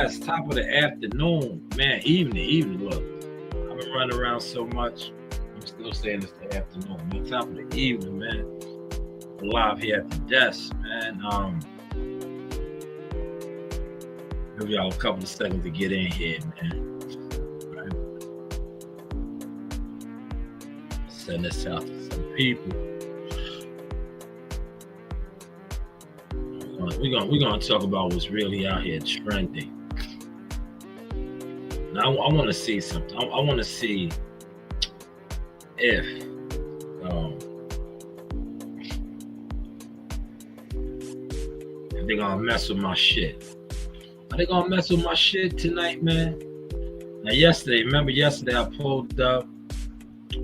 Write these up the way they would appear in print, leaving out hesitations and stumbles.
It's top of the afternoon, man. Evening. Look, I've been running around so much. I'm still saying it's the afternoon, man. Top of the evening, man. We're live here at the desk, man. Give y'all a couple of seconds to get in here, man. Right. Send this out to some people. We're gonna talk about what's really out here trending. Now I want to see something. I want to see if they're gonna mess with my shit. Are they gonna mess with my shit tonight, man? Now remember yesterday I pulled up.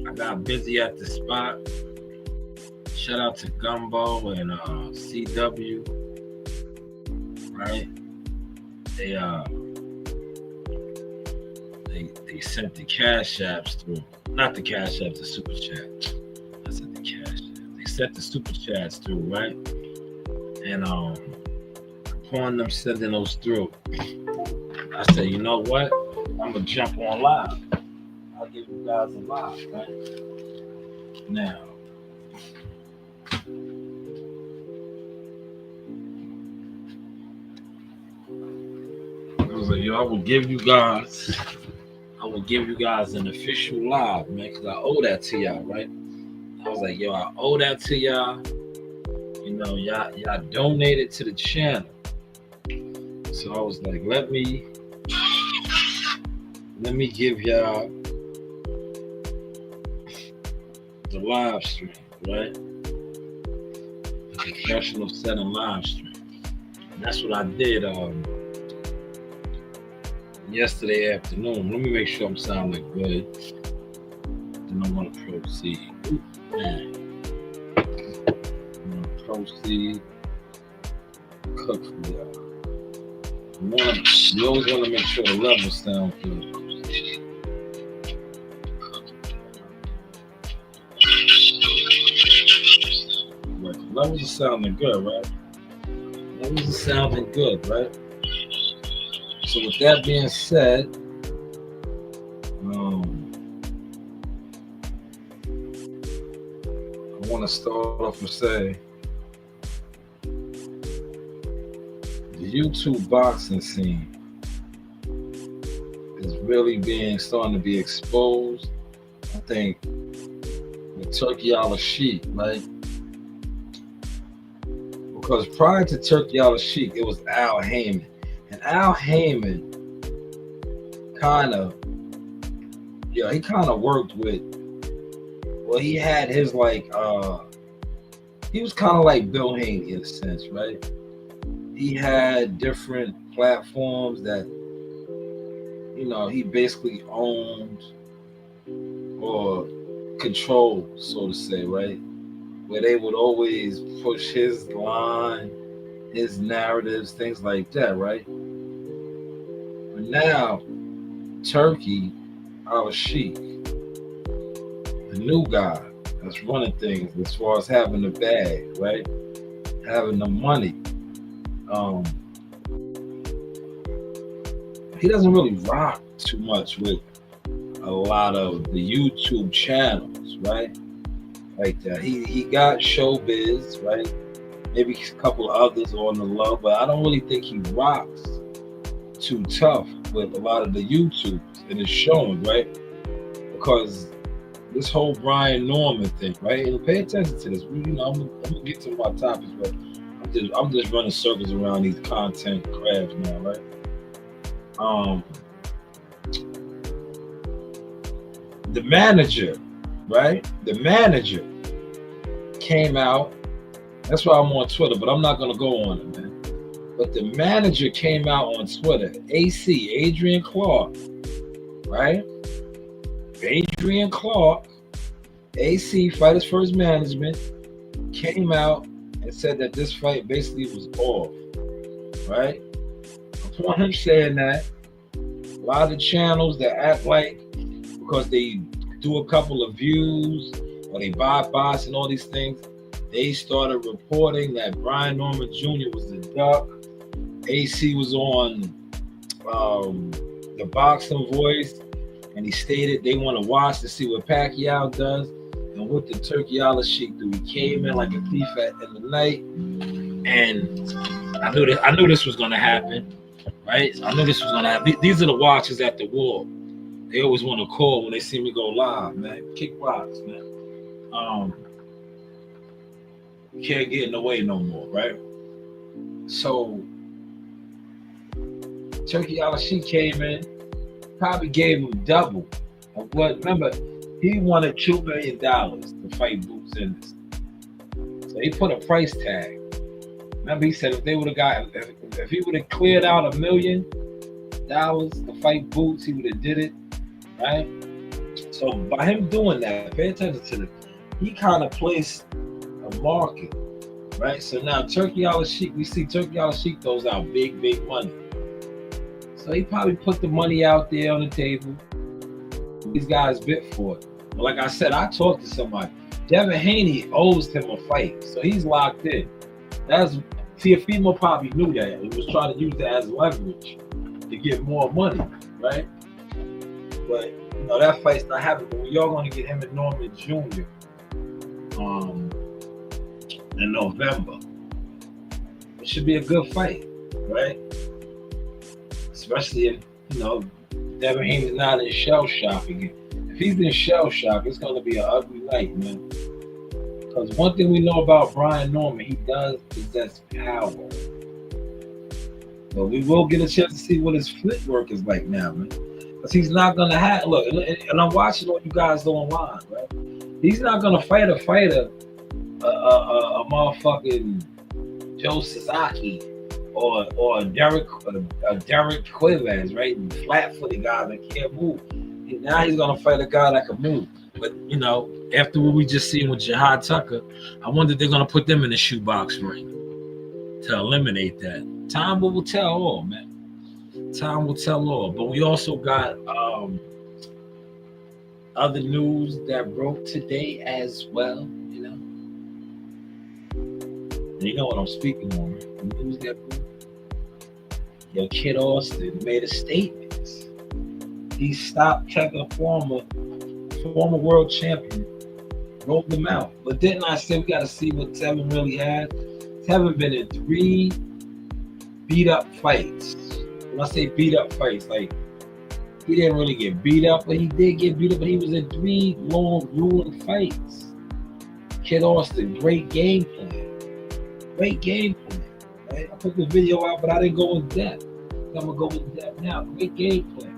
I got busy at the spot. Shout out to Gumbo and CW. Right? They sent the cash apps through. Not the cash apps, the super chat. I said the cash apps. They sent the super chats through, right? And upon them sending those through, I said, you know what? I'm gonna jump on live. I'll give you guys a live, right? Now. I was like, yo, I will give you guys an official live, man, because I owe that to y'all, right? I was like, yo, I owe that to y'all. You know, y'all donated to the channel. So I was like, let me give y'all the live stream, right? The professional setting live stream. And that's what I did yesterday afternoon. Let me make sure I'm sounding good. Then I want to proceed. Ooh, man. I'm going to proceed. Cook for y'all. You always want to make sure the levels sound good. Right. The levels are sounding good, right? Levels are sounding good, right? So with that being said, I want to start off and say the YouTube boxing scene is really starting to be exposed. I think with Turkey Al-Sheikh, right? Because prior to Turkey Al-Sheikh, it was Al Heyman. And Al Heyman kind of worked with, well, he had his he was kind of like Bill Haney in a sense, right? He had different platforms that, you know, he basically owned or controlled, so to say, right? Where they would always push his line, his narratives, things like that, right? But now, Turkey Al-Sheikh, the new guy that's running things as far as having the bag, right? Having the money. He doesn't really rock too much with a lot of the YouTube channels, right? Like that. He got Showbiz, right? Maybe a couple of others on the low, but I don't really think he rocks too tough with a lot of the YouTubers, and it's showing, right? Because this whole Brian Norman thing, right? And pay attention to this. You know, I'm gonna get to my topics, but I'm just running circles around these content crabs now, right? The manager, right? The manager came out. That's why I'm on Twitter, but I'm not gonna go on it, man. But the manager came out on Twitter, AC, Adrian Clark, right? Adrian Clark, AC, Fighters First Management, came out and said that this fight basically was off, right? Upon him saying that, a lot of the channels that act like, because they do a couple of views or they buy bots and all these things, they started reporting that Brian Norman Jr. was the duck. AC was on the boxing voice, and he stated they want to watch to see what Pacquiao does and what the Turkey Al-Sheikh do. He came in like a thief in the night, and I knew this was gonna happen, right? I knew this was gonna happen. These are the watchers at the wall. They always want to call when they see me go live, man. Kickbox, man. You can't get in the way no more, right? So Turkey Al-Sheikh came in, probably gave him double of what. Remember, he wanted $2 million to fight Boots Anderson. So he put a price tag. Remember, he said if they would have got, if he would have cleared out $1 million to fight Boots, he would have did it, right? So by him doing that, pay attention to this. He kind of placed a market, right? So now Turkey Al-Sheikh, we see Turkey Al-Sheikh throws out big money. So he probably put the money out there on the table. These guys bid for it. But like I said, I talked to somebody. Devin Haney owes him a fight, so he's locked in. Teofimo probably knew that. He was trying to use that as leverage to get more money, right? But you know that fight's not happening. But we are going to get him and Norman Jr. In November. It should be a good fight, right? Especially if, you know, Devin Haney's not in shell shock again. If he's in shell shock, it's going to be an ugly night, man. Because one thing we know about Brian Norman, he does possess power. But we will get a chance to see what his footwork is like now, man. Because he's not going to have, look, and I'm watching what you guys do online, right? He's not going to fight a fighter, a motherfucking Joe Sasaki or Derek Quivez, right? Flat-footed guys that can't move. And now he's going to fight a guy that can move. But, you know, after what we just seen with Jihad Tucker, I wonder if they're going to put them in the shoebox ring to eliminate that. Time will tell all, man. Time will tell all. But we also got other news that broke today as well, you know. And you know what I'm speaking on, right? The news that broke. Yo, Kid Austin made a statement. He stopped checking former world champion, rolled him out. But didn't I say we got to see what Tevin really had? Tevin been in 3 beat up fights. When I say beat up fights, like he didn't really get beat up, but he did get beat up. But he was in 3 long, grueling fights. Kid Austin, great game plan. Great game plan. Right? I put the video out, but I didn't go in depth. I'm gonna go in depth now. Great game plan.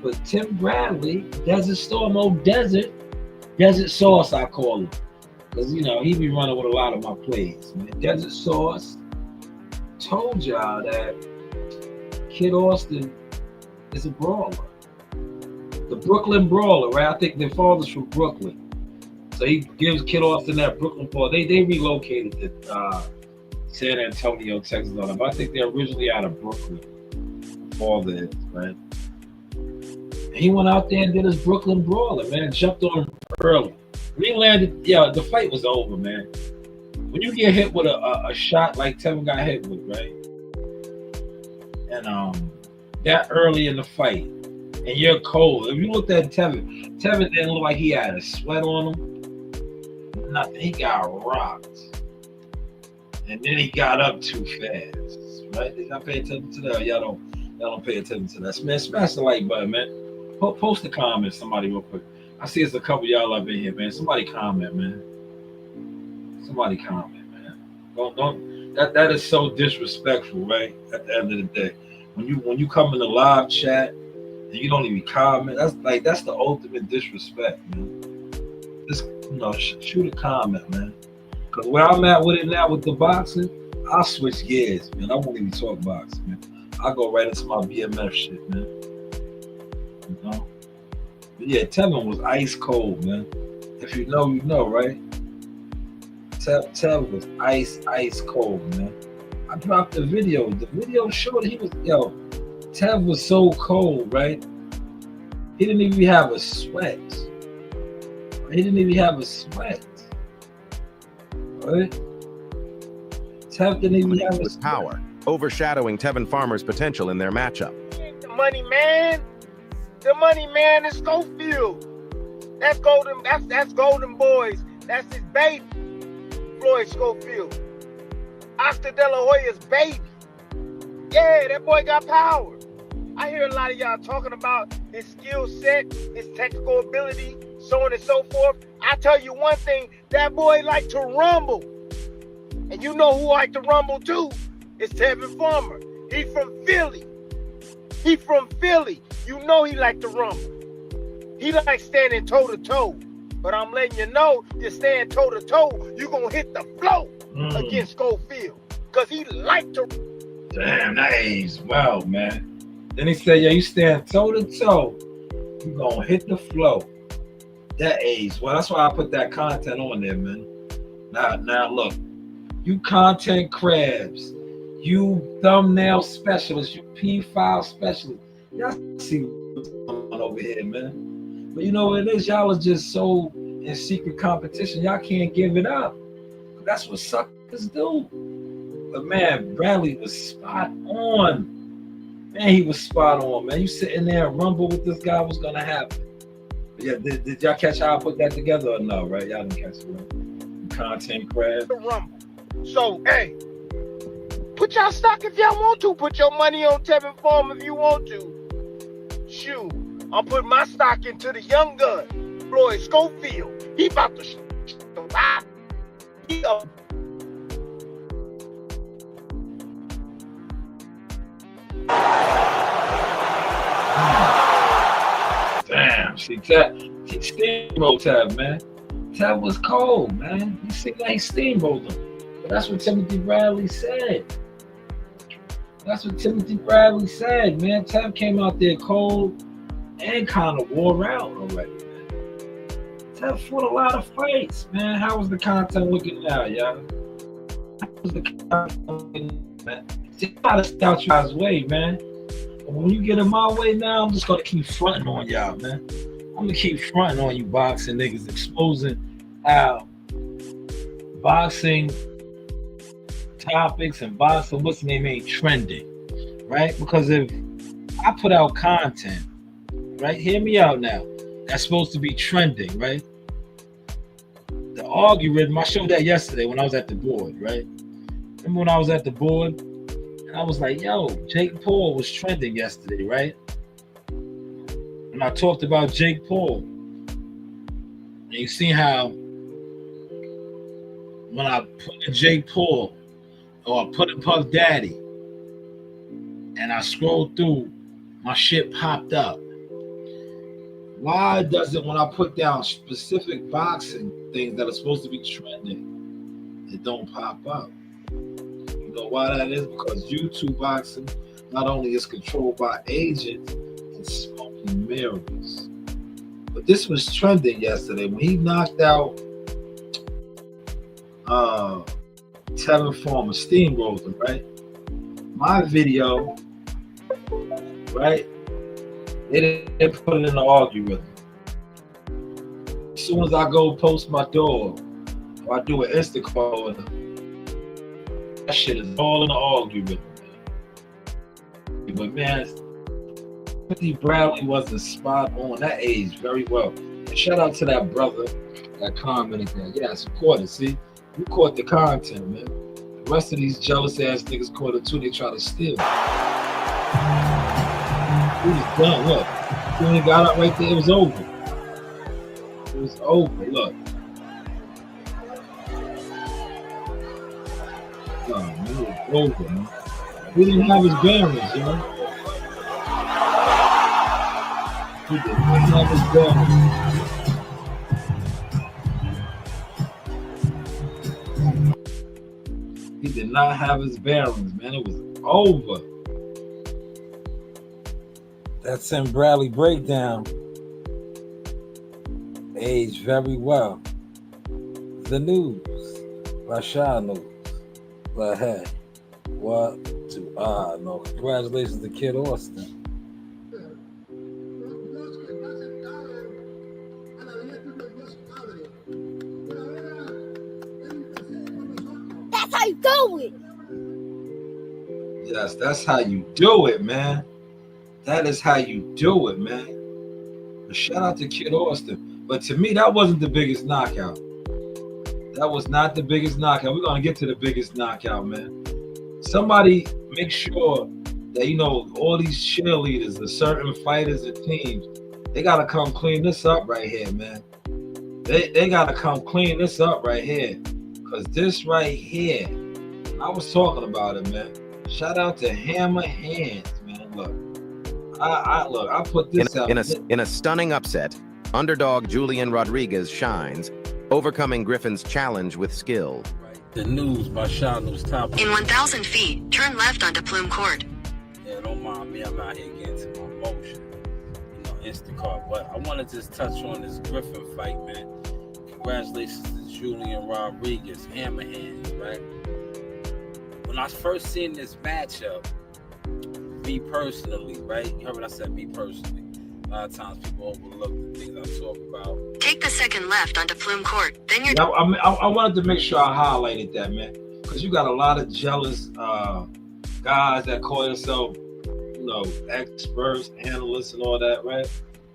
But Tim Bradley, Desert Storm, Desert Sauce, I call him. Because, you know, he be running with a lot of my plays. Man. Desert Sauce told y'all that Kid Austin is a brawler. The Brooklyn brawler, right? I think their father's from Brooklyn. So he gives Kid Austin that Brooklyn ball. They relocated to San Antonio, Texas. But I think they're originally out of Brooklyn. Father is, right? He went out there and did his Brooklyn brawler, man. Jumped on him early. When he landed, the fight was over, man. When you get hit with a shot like Tevin got hit with, right? And that early in the fight, and you're cold. If you looked at Tevin didn't look like he had a sweat on him. Nothing. He got rocked. And then he got up too fast, right? Did y'all pay attention to that? Y'all don't pay attention to that. Man, smash the like button, man. Post a comment, somebody, real quick. I see it's a couple of y'all up in here, man. Somebody comment, man. Somebody comment, man. Don't. That is so disrespectful, right? At the end of the day, when you come in the live chat and you don't even comment, that's the ultimate disrespect, man. Just shoot a comment, man. Because where I'm at with it now with the boxing, I'll switch gears, man. I won't even talk boxing, man. I'll go right into my BMF shit, man. You know? But yeah, Tevin was ice cold, man. If you know, you know, right? Tevin was ice cold, man. I dropped the video. The video showed he was, Tev was so cold, right? He didn't even have a sweat. Right? Tev didn't even have a sweat. Power, overshadowing Tevin Farmer's potential in their matchup. money man. The money man is Schofield. That's Golden. That's Golden Boys. That's his baby, Floyd Schofield. Oscar De La Hoya's baby. Yeah, that boy got power. I hear a lot of y'all talking about his skill set, his technical ability, so on and so forth. I tell you one thing, that boy like to rumble. And you know who like to rumble too? It's Tevin Farmer. He from Philly. You know he like to rumble. He like standing toe-to-toe. But I'm letting you know, you stand toe-to-toe, you gonna hit the floor against Schofield. Because he like to... Damn, that aged well, man. Then he said, yeah, you stand toe-to-toe, you gonna hit the flow. That aged well. That's why I put that content on there, man. Now look, you content crabs, you thumbnail specialists, you P-file specialists, y'all see what's going on over here, man. But you know what it is? Y'all are just so in secret competition, y'all can't give it up. That's what suckers do. But man, Bradley was spot on. Man, he was spot on, man. You sitting there and rumble with this guy, what's gonna happen? But yeah, did y'all catch how I put that together or no, right? Y'all didn't catch it, right? Content crab. The rumble. So, hey, put y'all stock if y'all want to. Put your money on Tevin Farm if you want to. Shoot, I'll put my stock into the young gun, Floyd Schofield. He about to Damn, see, he steamrolled Tab, man. Tab was cold, man. He seemed like he steamrolled him. But that's what Timothy Bradley said. Man. Tab came out there cold and kind of wore out already, man. Tab fought a lot of fights, man. How was the content looking now, y'all? How was the content looking, man? See, I gotta stay out y'all's way, man. When you get in my way now, I'm just gonna keep fronting on y'all, man. I'm gonna keep fronting on you boxing niggas, exposing how boxing topics and boxing, what's the name, ain't trending, right? Because if I put out content, right, hear me out now, that's supposed to be trending, right? The algorithm, I showed that yesterday when I was at the board, right? Remember when I was at the board? And I was like, yo, Jake Paul was trending yesterday, right? And I talked about Jake Paul. And you see how when I put in Jake Paul or I put in Puff Daddy and I scrolled through, my shit popped up. Why does it when I put down specific boxing things that are supposed to be trending, it don't pop up? You know why that is? Because YouTube boxing not only is controlled by agents and smoking mirrors. But this was trending yesterday when he knocked out Tevin Farmer, steamrolled him, right? My video, right? They didn't put it in the algorithm. As soon as I go post my dog, or I do an Insta call, that shit is all in the algorithm, man. But man, Timothy Bradley wasn't spot on. That aged very well. And shout out to that brother that commented that. Yeah, I support it. See, you caught the content, man. The rest of these jealous ass niggas caught it too. They try to steal. He was done. Look, when he got up right there, it was over. It was over. Look. Oh, man, it was over, man. He didn't have his bearings, you know. He didn't have his bearings. He did not have his bearings, man. It was over. That Tim Bradley breakdown aged very well. The news by Shanewz. But hey, what do I know? Congratulations to Kid Austin. That's how you do it. Yes, that's how you do it, man. that is how you do it, man. But shout out to Kid Austin. But to me, that wasn't the biggest knockout. That was not the biggest knockout. We're gonna get to the biggest knockout, man. Somebody make sure that, you know, all these cheerleaders, the certain fighters and teams, they gotta come clean this up right here, man. They gotta come clean this up right here. Cause this right here, I was talking about it, man. Shout out to Hammer Hands, man. Look, I put this out. In a stunning upset, underdog Julian Rodriguez shines, overcoming Griffin's challenge with skill. The news by Shanewz top. In 1,000 feet, turn left onto Plume Court. Yeah, don't mind me. I'm out here getting to my motion. You know, Instacart. But I want to just touch on this Griffin fight, man. Congratulations to Julian Rodriguez, Hammer Hands, right? When I first seen this matchup, me personally, right? You heard what I said, me personally. A lot of times people overlook the things I talk about. Take the second left onto Plume Court. Then you're... I wanted to make sure I highlighted that, man. Because you got a lot of jealous guys that call themselves, you know, experts, analysts, and all that, right?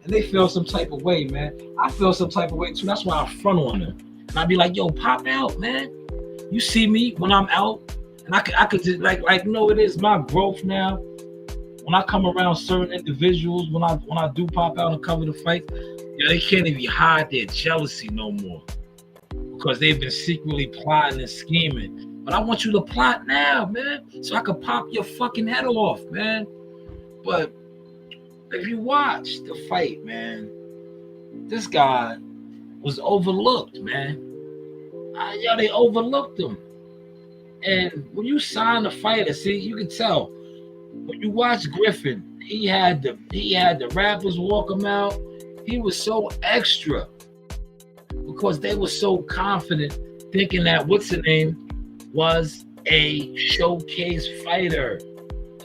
And they feel some type of way, man. I feel some type of way too. That's why I front on them. And I be like, yo, pop out, man. You see me when I'm out, and I could just like, you know, it is my growth now. When I come around certain individuals, when I do pop out and cover the fight, yeah, they can't even hide their jealousy no more. Because they've been secretly plotting and scheming. But I want you to plot now, man, so I can pop your fucking head off, man. But if you watch the fight, man, this guy was overlooked, man. They overlooked him. And when you sign a fighter, see, you can tell. When you watch Griffin, he had the rappers walk him out. He was so extra because they were so confident, thinking that what's the name was a showcase fighter.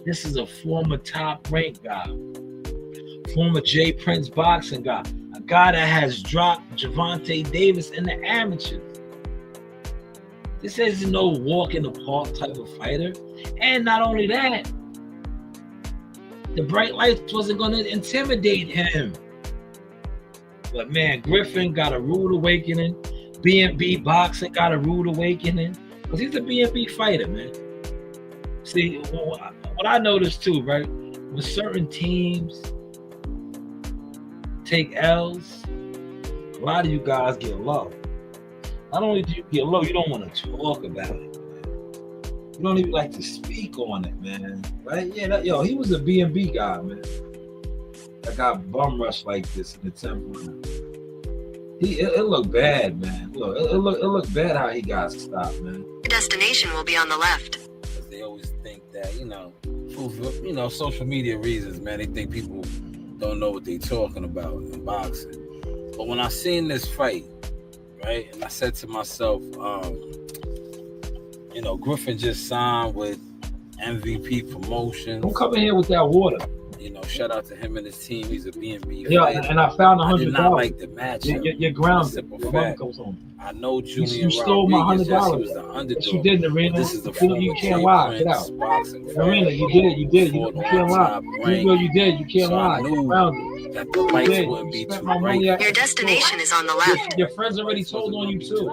This is a former top rank guy, former J Prince boxing guy, a guy that has dropped Gervonta Davis in the amateurs. This isn't no walk in the park type of fighter. And not only that, the bright lights wasn't going to intimidate him. But man, Griffin got a rude awakening. B&B boxing got a rude awakening. Because he's a B&B fighter, man. See, what I noticed too, right? When certain teams take L's, a lot of you guys get low. Not only do you get low, you don't want to talk about it. You don't even like to speak on it, man. Right? Yeah, he was a B&B guy, man. That got bum rushed like this in the 10th round. It looked bad, man. Look, it looked bad how he got stopped, man. Your destination will be on the left. Because they always think that, for social media reasons, man, they think people don't know what they're talking about in boxing. But when I seen this fight, right, and I said to myself, Griffin just signed with MVP Promotions. Don't come in here with that water. Shout out to him and his team. He's a B&B. Yeah, and I found $100. I did not like the matchup. You're grounded. Simple fact. I know Julian You stole my $100. He was the underdog. Yes, you did, Narina. This is the you can't lie. Get out. Narina, you did. You can't lie. You did. You can't lie. You're grounded. That the lights wouldn't be too bright. Your destination is on the left. Your friends already told on you too.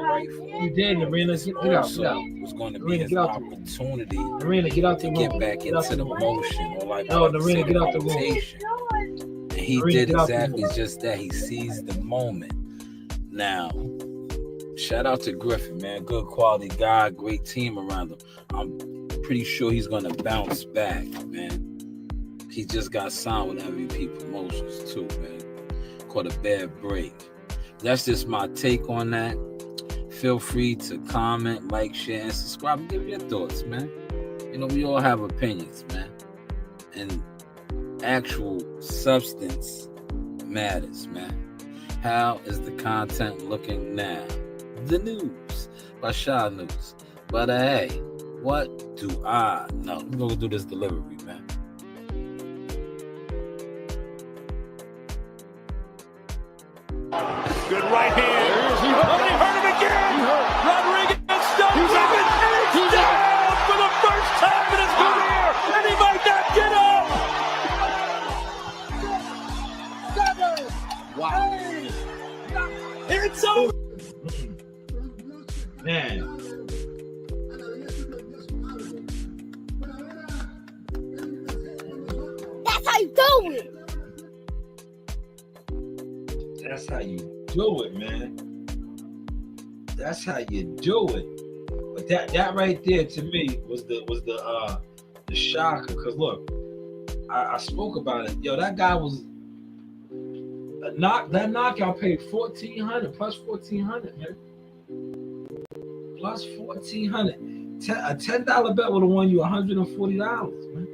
You did, Narina. Get out. It was going to be his opportunity to get back into the motion. No, Narina, get out the room. And he did exactly just that. He seized the moment. Now, shout out to Griffin, man. Good quality guy, great team around him. I'm pretty sure he's going to bounce back, man. He just got signed with MVP Promotions too, man. Caught a bad break. That's just my take on that. Feel free to comment, like, share, and subscribe. And give your thoughts, man. We all have opinions, man. And actual substance matters, man. How is the content looking now? The news by Shanewz. But hey, what do I know? We're going to do this delivery, man. Good right hand. He hurt him again. Rodriguez stops him and he's down for the first time in his career, and he might not get up. It's over. Man. That's how you do it. That's how you do it, man. That's how you do it. But that right there to me was the shocker. Cause look, I spoke about it. Yo, that guy was that knockout paid $1,400 plus $1,400, man. Plus $1,400. A $10 bet would have won you $140, man.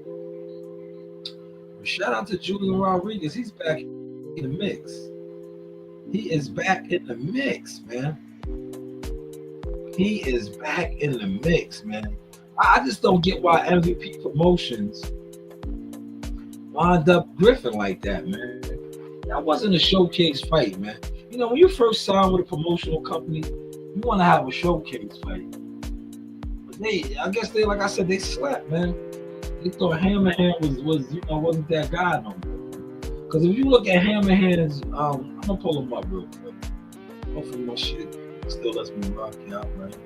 But shout out to Julian Rodriguez. He's back in the mix. He is back in the mix, man. He is back in the mix, man. I just don't get why MVP Promotions wound up griffing like that, man. That wasn't a showcase fight, man. You know, when you first sign with a promotional company, you want to have a showcase fight. But I guess they, like I said, they slept, man. They thought Hammerhand wasn't that guy no more. Because if you look at Hammerhand's, I'm gonna pull him up real quick. Hopefully my shit still lets me rock you out, right?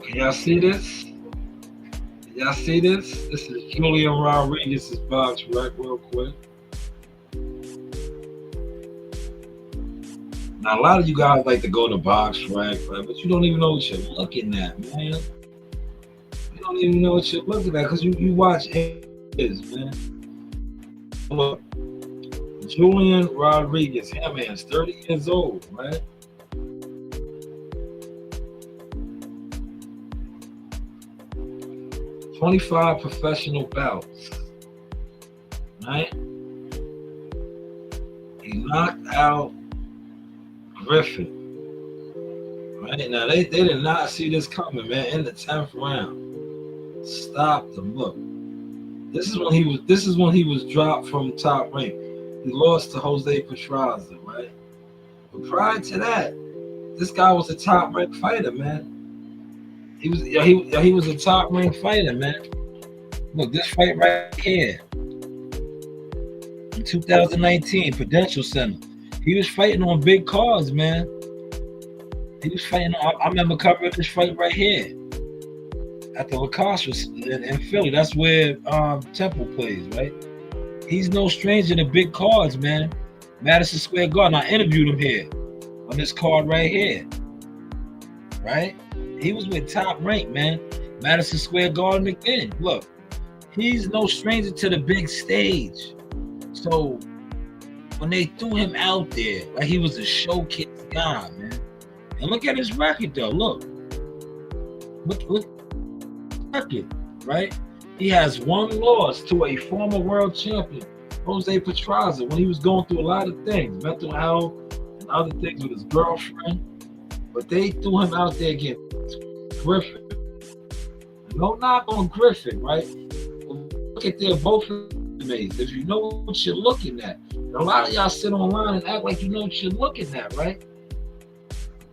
Can y'all see this? Y'all see this? This is Julian Rodriguez's box rec real quick. Now, a lot of you guys like to go to box rec, right? But you don't even know what you're looking at, man. You don't even know what you're looking at because you watch his, man. Look, Julian Rodriguez, him man's 30 years old, right? $25 professional bouts, right? He knocked out Griffin, right? Now they did not see this coming, man. In the 10th round, stopped him. Look, this is when he was dropped from Top Rank. He lost to Jose Petraza, right? But prior to that, this guy was a top ranked fighter, man. He was a top ranked fighter, man. Look, this fight right here in 2019, Prudential Center. He was fighting on big cards, man. He was fighting. I remember covering this fight right here at the Lacoste in Philly. That's where Temple plays, right? He's no stranger to big cards, man. Madison Square Garden. I interviewed him here on this card right here, right? He was with Top Rank, man. Madison Square Garden again. Look, he's no stranger to the big stage. So when they threw him out there, like he was a showcase guy, man. And look at his record, though. Look record, right? He has one loss to a former world champion, Jose Petraza, when he was going through a lot of things, mental health and other things with his girlfriend. But they threw him out there against Griffin. No knock on Griffin, right? Look at their both resumes. If you know what you're looking at. And a lot of y'all sit online and act like you know what you're looking at, right?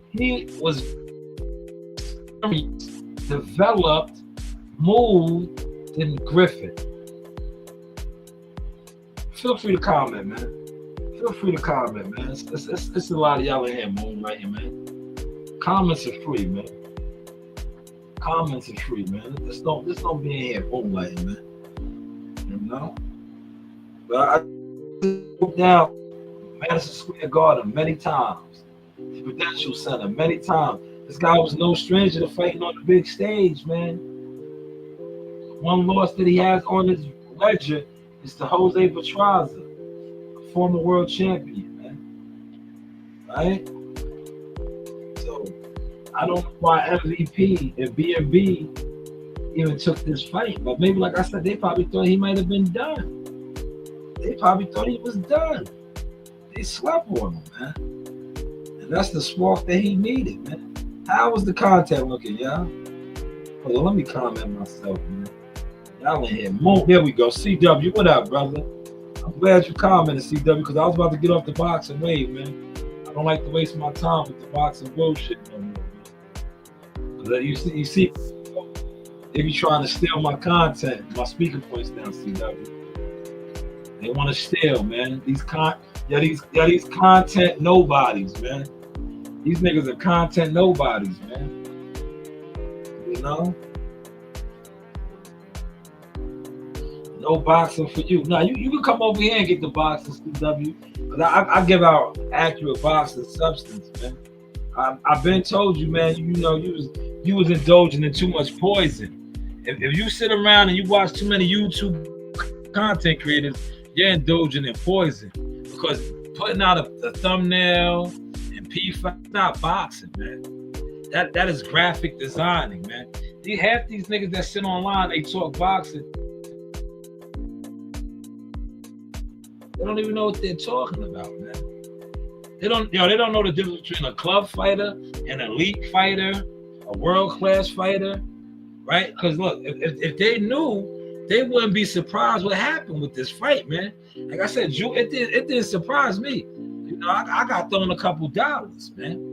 He was developed, moved in Griffin. Feel free to comment, man. Feel free to comment, man. It's a lot of y'all in here moonlighting, man. Comments are free, man. Comments are free, man. Just don't be in here moonlighting, man. You know? But I looked down Madison Square Garden many times. The Prudential Center many times. This guy was no stranger to fighting on the big stage, man. One loss that he has on his ledger is to Jose Petraza, a former world champion, man. Right? So I don't know why MVP and BMB even took this fight, but maybe, like I said, they probably thought he might have been done. They probably thought he was done. They slept on him, man. And that's the spark that he needed, man. How was the content looking, y'all? Hold on, let me comment myself, man. Y'all in here. There we go. CW, what up, brother? I'm glad you commented, CW, because I was about to get off the boxing wave, man. I don't like to waste my time with the boxing bullshit no more, man. Because you see, they be trying to steal my content, my speaking points down, CW. They want to steal, man. These content nobodies, man. These niggas are content nobodies, man. You know? No boxing for you. Now, you can come over here and get the boxing, CW. Because I give out accurate boxing substance, man. I've been told you, man, you was indulging in too much poison. If you sit around and you watch too many YouTube content creators, you're indulging in poison. Because putting out a thumbnail and P5, not boxing, man. That is graphic designing, man. Half these niggas that sit online, they talk boxing. They don't even know what they're talking about, man. They don't know the difference between a club fighter, an elite fighter, a world-class fighter, right? Because look, if they knew, they wouldn't be surprised what happened with this fight, man. Like I said, it didn't surprise me. You know, I got thrown a couple dollars, man,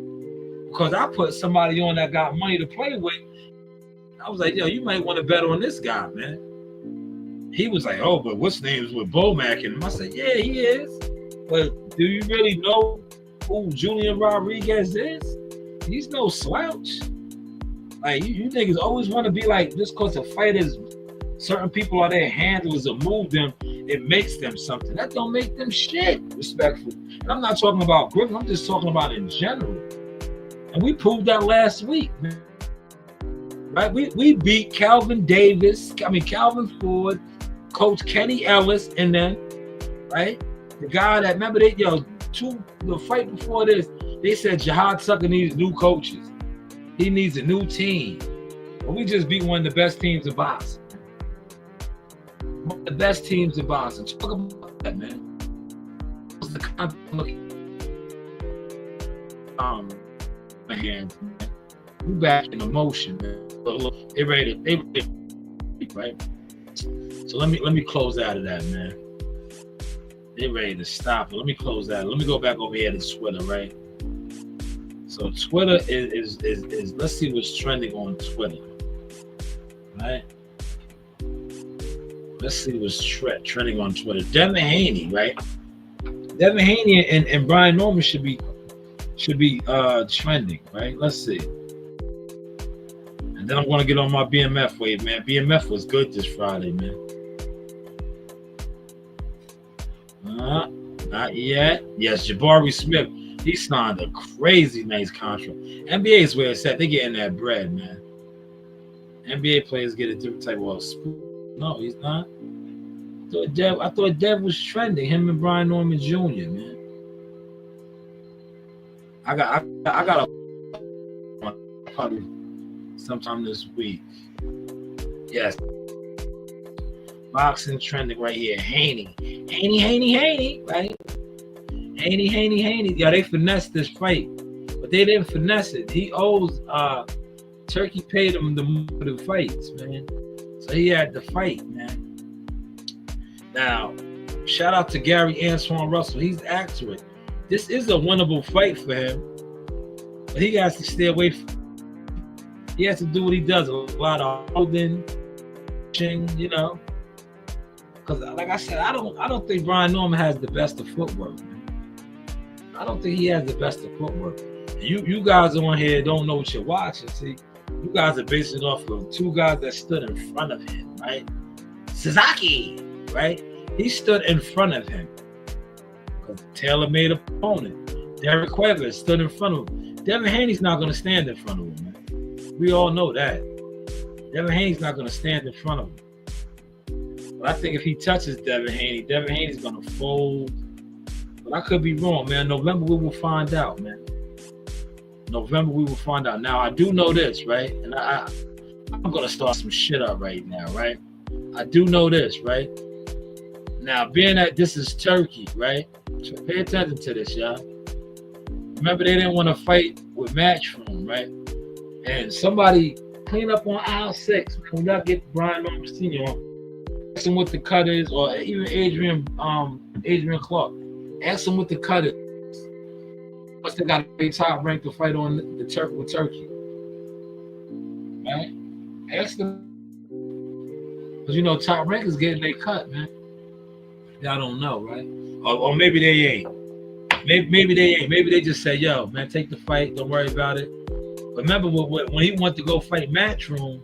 because I put somebody on that got money to play with. I was like, yo, you might want to bet on this guy, man. He was like, oh, but what's name's with Bomac in him? I said, yeah, he is. But do you really know who Julian Rodriguez is? He's no slouch. Like, you niggas always want to be like, just because the fighters, certain people are their handlers or move them, it makes them something. That don't make them shit, respectfully. And I'm not talking about Griffin, I'm just talking about in general. And we proved that last week, man. Right? We beat Calvin Ford, Coach Kenny Ellis, and then, right, the guy that, remember, the fight before this, they said Jihad Tucker needs new coaches. He needs a new team. But we just beat one of the best teams in boxing. One of the best teams in boxing. Talk about that, man. What's the content my hands, man. We back in emotion, man. They ready, right? So let me close out of that, man. They ready to stop it. Let me close that. Let me go back over here to Twitter, right? So Twitter is let's see what's trending on Twitter, right? Let's see what's trending on Twitter. Devin Haney, right? Devin Haney and Brian Norman should be trending, right? Let's see. And then I'm going to get on my BMF wave, man. BMF was good this Friday, man. Not yet. Yes, Jabari Smith. He signed a crazy nice contract. NBA is where it's at. They're getting that bread, man. NBA players get a different type of No, he's not. I thought Dev was trending. Him and Brian Norman Jr., man. I got probably sometime this week. Yes. Boxing trending right here. Haney, right? Haney. Yeah, they finessed this fight, but they didn't finesse it. He owes Turkey paid him the fights, man. So he had to fight, man. Now, shout out to Gary Antoine Russell. He's accurate. This is a winnable fight for him, but he has to stay away from. He has to do what he does, a lot of holding, you know. Because, like I said, I don't think Brian Norman has the best of footwork, man. I don't think he has the best of footwork. And you guys on here don't know what you're watching. See, you guys are basing it off of two guys that stood in front of him, right? Sasaki, right? He stood in front of him. Tailor-made opponent. Derek Cuevas stood in front of him. Devin Haney's not going to stand in front of him, man. We all know that. Devin Haney's not going to stand in front of him. But I think if he touches Devin Haney's going to fold. But I could be wrong, man. November, we will find out, man. November, we will find out. Now, I do know this, right? And I'm going to start some shit up right now, right? I do know this, right? Now, being that this is Turkey, right? So pay attention to this, y'all. Remember, they didn't want to fight with Matchroom, right? And somebody clean up on aisle 6. Man. We gotta get Brian Norman Sr. on. Ask him what the cut is, or even Adrian Clark. Ask him what the cut is. Plus, they got a top rank to fight on the Turkey. Right? Ask them. Because, you know, top rank is getting their cut, man. Y'all don't know, right? Or maybe they ain't. Maybe they ain't. Maybe they just say, yo, man, take the fight. Don't worry about it. But remember, when he went to go fight Matchroom,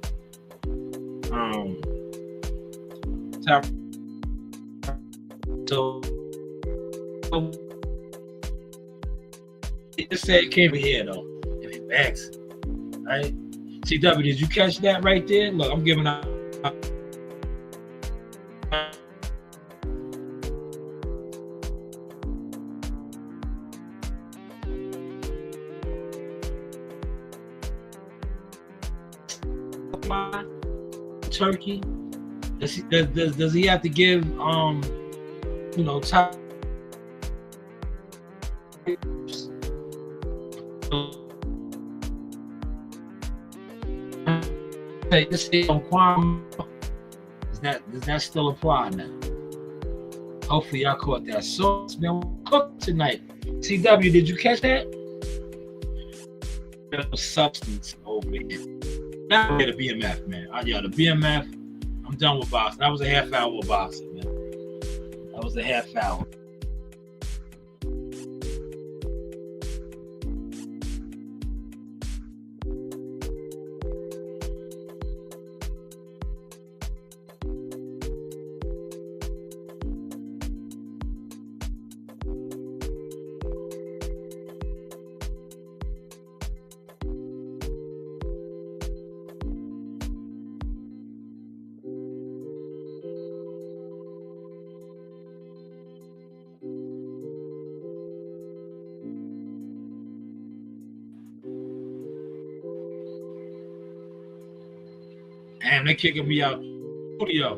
top. So, just say it came here, though. If you ask, right? CW, did you catch that right there? Look, I'm giving out. Turkey, does he have to give you know, top this on Kwame, does that still apply now? Hopefully y'all caught that. So man, we'll cook tonight. CW, did you catch that? Substance over here. Now we're the BMF, man. The BMF, I'm done with boxing. That was a half hour of boxing, man. That was a half hour. Damn, they kicking me out studio.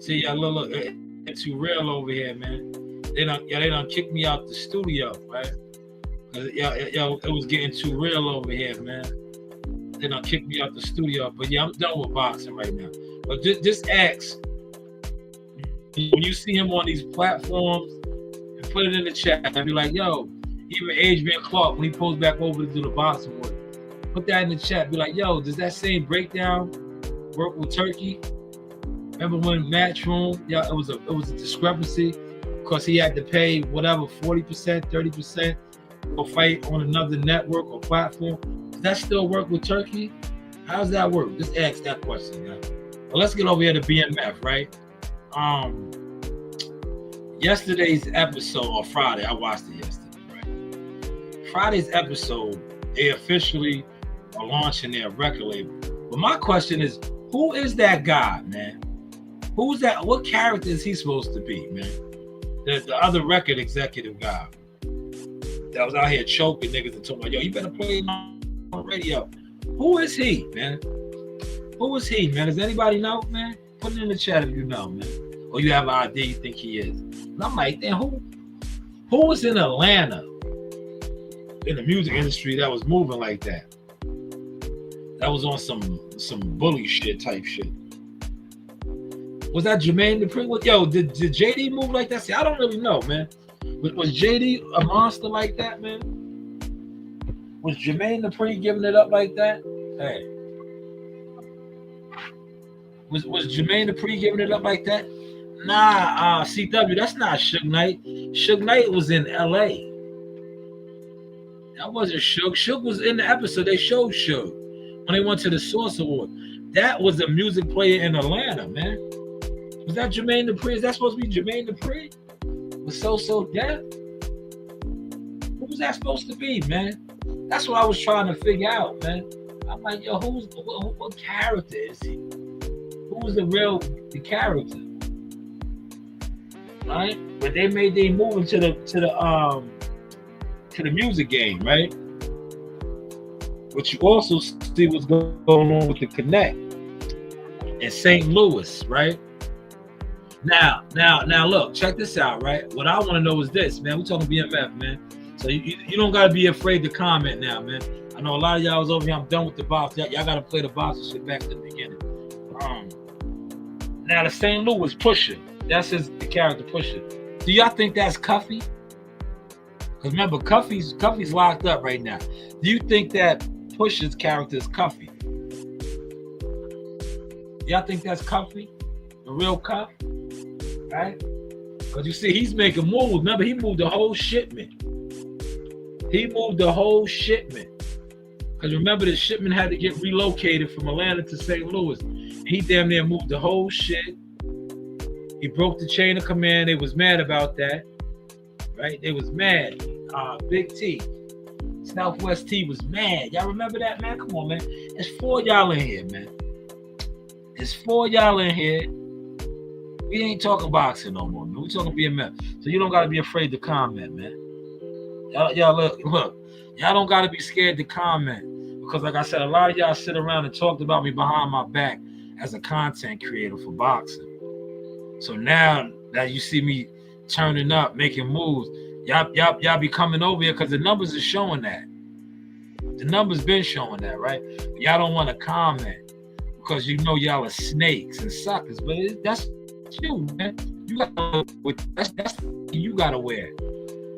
See, y'all look, it's too real over here, man. They done kick me out the studio, right? Cause it was getting too real over here, man. They done kick me out the studio. But yeah, I'm done with boxing right now. But just ask, when you see him on these platforms, and put it in the chat and be like, yo, even Adrian Clark, when he pulls back over to do the boxing work, put that in the chat. Be like, yo, does that same breakdown work with Turkey? Remember when Matchroom, yeah, it was a discrepancy because he had to pay whatever 40%, 30% to fight on another network or platform. Does that still work with Turkey? How does that work? Just ask that question, yeah. Well, let's get over here to BMF, right? Yesterday's episode, or Friday, I watched it yesterday, right? Friday's episode, they officially are launching their record label. But my question is, who is that guy, man? Who's that? What character is he supposed to be, man? The other record executive guy that was out here choking niggas and talking about, yo, you better play on the radio. Who is he, man? Who is he, man? Does anybody know, man? Put it in the chat if you know, man. Or you have an idea you think he is. And I'm like, damn, who was in Atlanta in the music industry that was moving like that? That was on some bully shit type shit. Was that Jermaine Dupri? Yo, did JD move like that? See, I don't really know, man. Was JD a monster like that, man? Was Jermaine Dupri giving it up like that? Hey. Was Jermaine Dupri giving it up like that? Nah, CW, that's not Suge Knight. Suge Knight was in LA. That wasn't Suge. Suge was in the episode. They showed Suge when they went to the Source Award. That was a music player in Atlanta, man. Was that Jermaine Dupri? Is that supposed to be Jermaine Dupri? Was So Deaf? Who was that supposed to be, man? That's what I was trying to figure out, man. I'm like, yo, what character is he? Who was the character? Right? But they made their move into the music game, right? But you also see what's going on with the Connect in St. Louis, right? Now, look, check this out, right? What I want to know is this, man. We're talking BMF, man. So you don't got to be afraid to comment now, man. I know a lot of y'all was over here. I'm done with the box. Y'all got to play the box and shit back to the beginning. Now the St. Louis Pusher. That's the character Pusher. Do y'all think that's Cuffy? Because remember, Cuffy's locked up right now. Do you think that Pusher's character is Cuffy? Y'all think that's Cuffy? The real Cuff? Right? Because you see, he's making moves. Remember, he moved the whole shipment. Because remember, the shipment had to get relocated from Atlanta to St. Louis. He damn near moved the whole shit. He broke the chain of command. They was mad about that. Right? They was mad. Big T. Southwest T was mad. Y'all remember that, man? Come on, man. It's 4 y'all in here, man. It's 4 y'all in here. We ain't talking boxing no more, man. We talking BMF. So you don't got to be afraid to comment, man. Y'all look. Y'all don't got to be scared to comment. Because like I said, a lot of y'all sit around and talked about me behind my back as a content creator for boxing. So now that you see me turning up, making moves, y'all be coming over here because the numbers are showing that. The numbers been showing that, right? Y'all don't want to comment because you know y'all are snakes and suckers. But that's you, man. You gotta wear.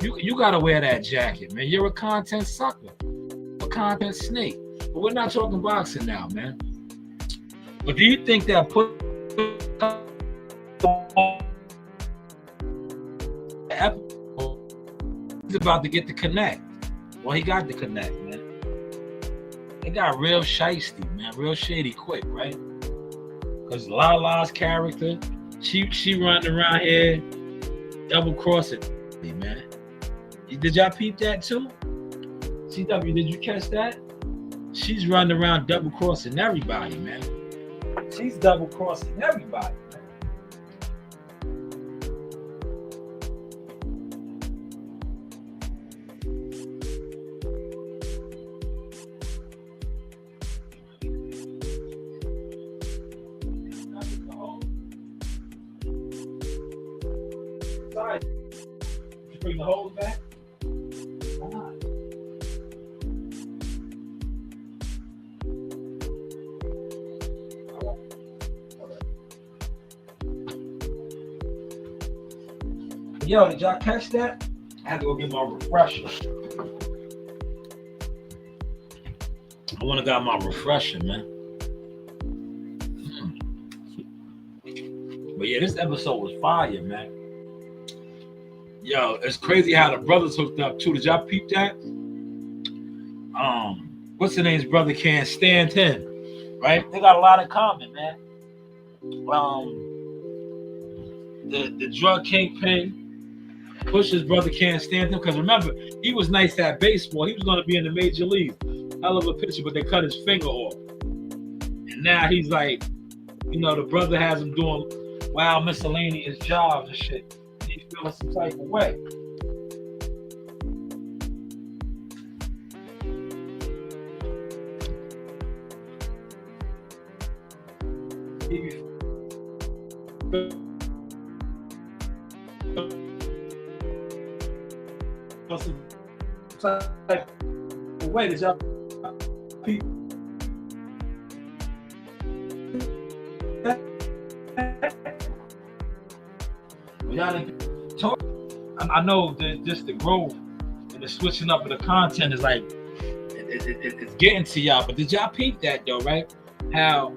You gotta wear that jacket, man. You're a content sucker, a content snake. But we're not talking boxing now, man. But do you think that he's about to get the connect? Well, he got the connect, man. They got real shiesty, man. Real shady quick, right? Because Lala's character, she running around here double crossing me, man. Did y'all peep that too? CW, did you catch that? She's running around double crossing everybody, man. She's double crossing everybody, man. Sorry. Did you bring the hose back? Why not? Yo, did y'all catch that? I had to go get my refresher. I want to got my refresher, man. But yeah, this episode was fire, man. Yo, it's crazy how the brothers hooked up too. Did y'all peep that? What's the name's brother can't stand him, right? They got a lot in common, man. The drug kingpin, Push's brother can't stand him because remember, he was nice at baseball. He was going to be in the major league. Hell of a pitcher, but they cut his finger off. And now he's like, you know, the brother has him doing wild miscellaneous jobs and shit. And he's feeling some type of way. Wait, did y'all didn't talk? I know that just the growth and the switching up of the content is like it's getting to y'all, but did y'all peep that though, right? How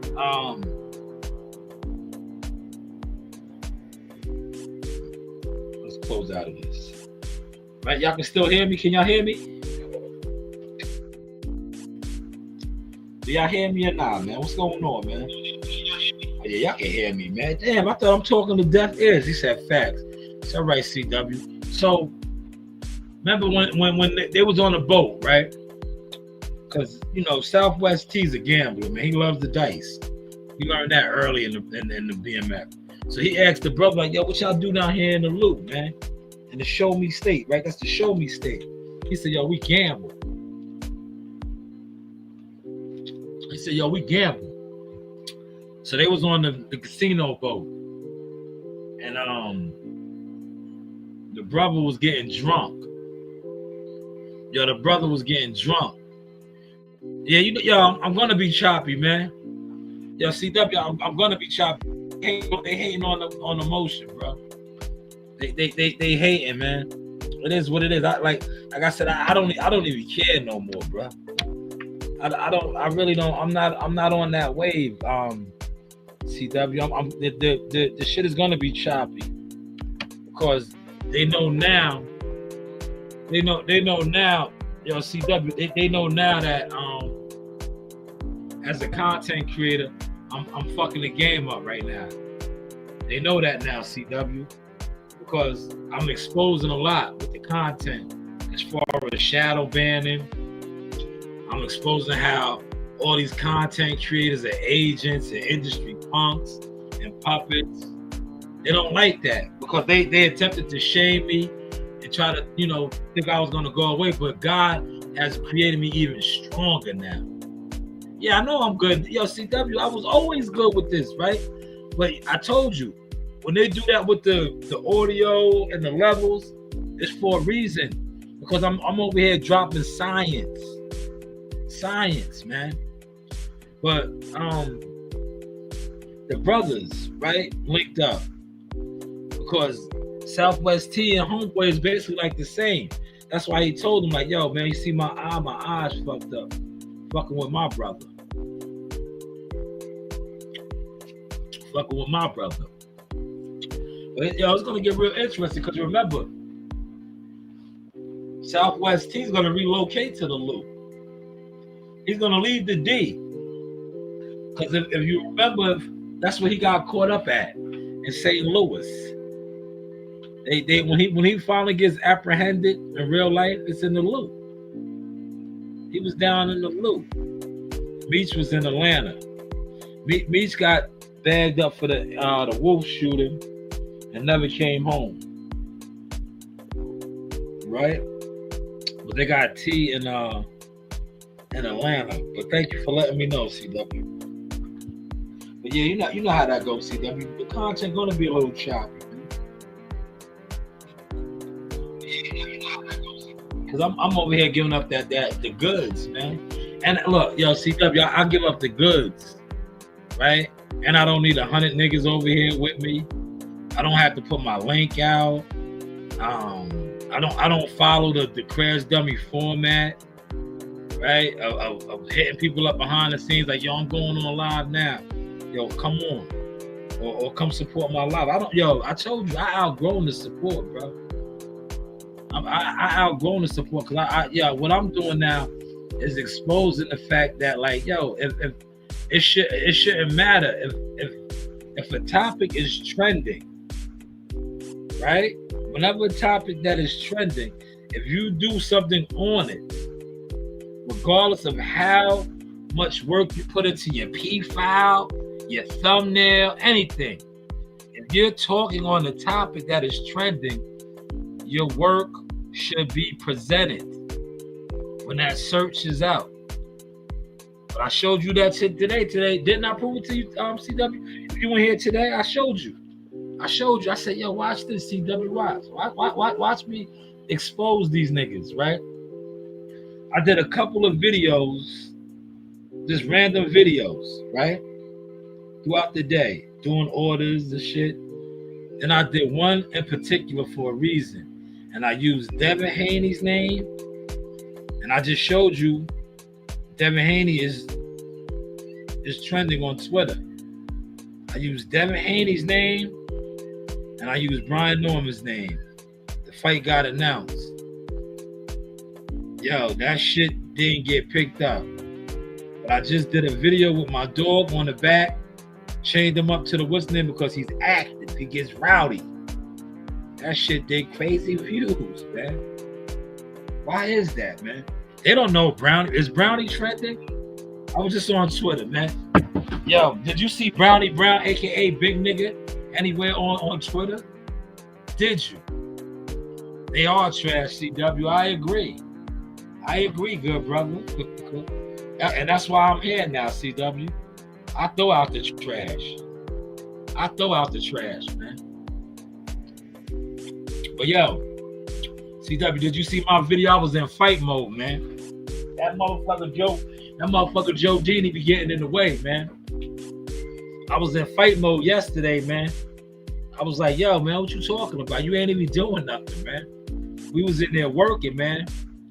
let's close out of this. Right, y'all can still hear me? Can y'all hear me? Do y'all hear me or not, man? What's going on, man? Oh, yeah, y'all can hear me, man. Damn, I thought I'm talking to deaf ears. He said facts. It's all right, CW. So, remember when they was on the boat, right? Because, you know, Southwest T's a gambler, man. He loves the dice. He learned that early in the BMF. So he asked the brother, like, yo, what y'all do down here in the loop, man? In the show me state, right? That's the show me state. He said, yo, we gamble. He said, yo, we gamble. So they was on the casino boat. And the brother was getting drunk. Yo, the brother was getting drunk. Yeah, you know, yo, I'm gonna be choppy, man. Yo, CW, I'm gonna be choppy. They hating on the motion, bro. They hating, man. It is what it is. Like I said, I don't even care no more, bro. I really don't. I'm not on that wave. CW, the shit is gonna be choppy because they know now. They know now. Yo, CW, they know now that as a content creator, I'm fucking the game up right now. They know that now, CW, because I'm exposing a lot with the content as far as shadow banning. I'm exposing how all these content creators are agents and industry punks and puppets. They don't like that because they attempted to shame me and try to, think I was gonna go away, but God has created me even stronger now. Yeah, I know I'm good. Yo, CW, I was always good with this, right? But I told you, when they do that with the audio and the levels, it's for a reason. Because I'm over here dropping science. Science, man. But the brothers, right, linked up. Because Southwest T and Homeboy is basically like the same. That's why he told him, like, yo, man, you see my eyes fucked up. Fucking with my brother. Fucking with my brother. But yo, it's gonna get real interesting because remember, Southwest T's gonna relocate to the Loop. He's gonna leave the D. Because if you remember, that's where he got caught up at in St. Louis. They when he finally gets apprehended in real life, it's in the Loop. He was down in the Loop. Meech was in Atlanta. Meech got bagged up for the Wolf shooting and never came home. Right? But they got T in Atlanta. But thank you for letting me know, CW. But yeah, you know how that goes, CW. The content gonna be a little choppy. Cause I'm over here giving up the goods, man. And look, yo, CW, I give up the goods, right? And I don't need 100 niggas over here with me. I don't have to put my link out. I don't follow the Crash Dummy format, right? Of hitting people up behind the scenes like, yo, I'm going on live now. Yo, come on, or come support my live. I told you, I outgrown the support, bro. I outgrown the support because what I'm doing now is exposing the fact that, like, yo, if it shouldn't matter if a topic is trending, right? Whenever a topic that is trending, if you do something on it, regardless of how much work you put into your P file, your thumbnail, anything, if you're talking on the topic that is trending, your work should be presented when that search is out. But I showed you that today. Didn't I prove it to you, CW? If you were here today, I showed you. I said, yo, watch this, CW. Watch me expose these niggas, right? I did a couple of videos, just random videos, right? Throughout the day, doing orders and shit. And I did one in particular for a reason. And I used Devin Haney's name. And I just showed you Devin Haney is trending on Twitter. I used Devin Haney's name and I used Brian Norman's name. The fight got announced. Yo, that shit didn't get picked up. But I just did a video with my dog on the back, chained him up to the what's name because he's active. He gets rowdy. That shit did crazy views, man. Why is that, man? They don't know Brownie. Is Brownie trending? I was just on Twitter, man. Yo, did you see Brownie Brown, aka Big Nigga, anywhere on Twitter? Did you? They are trash, CW. I agree, good brother. And that's why I'm here now, CW. I throw out the trash, man. But yo, CW, did you see my video? I was in fight mode, man. That motherfucker Joe That motherfucker Joe Dini be getting in the way, man. I was in fight mode yesterday, man. I was like, yo, man, what you talking about? You ain't even doing nothing, man. We was in there working, man.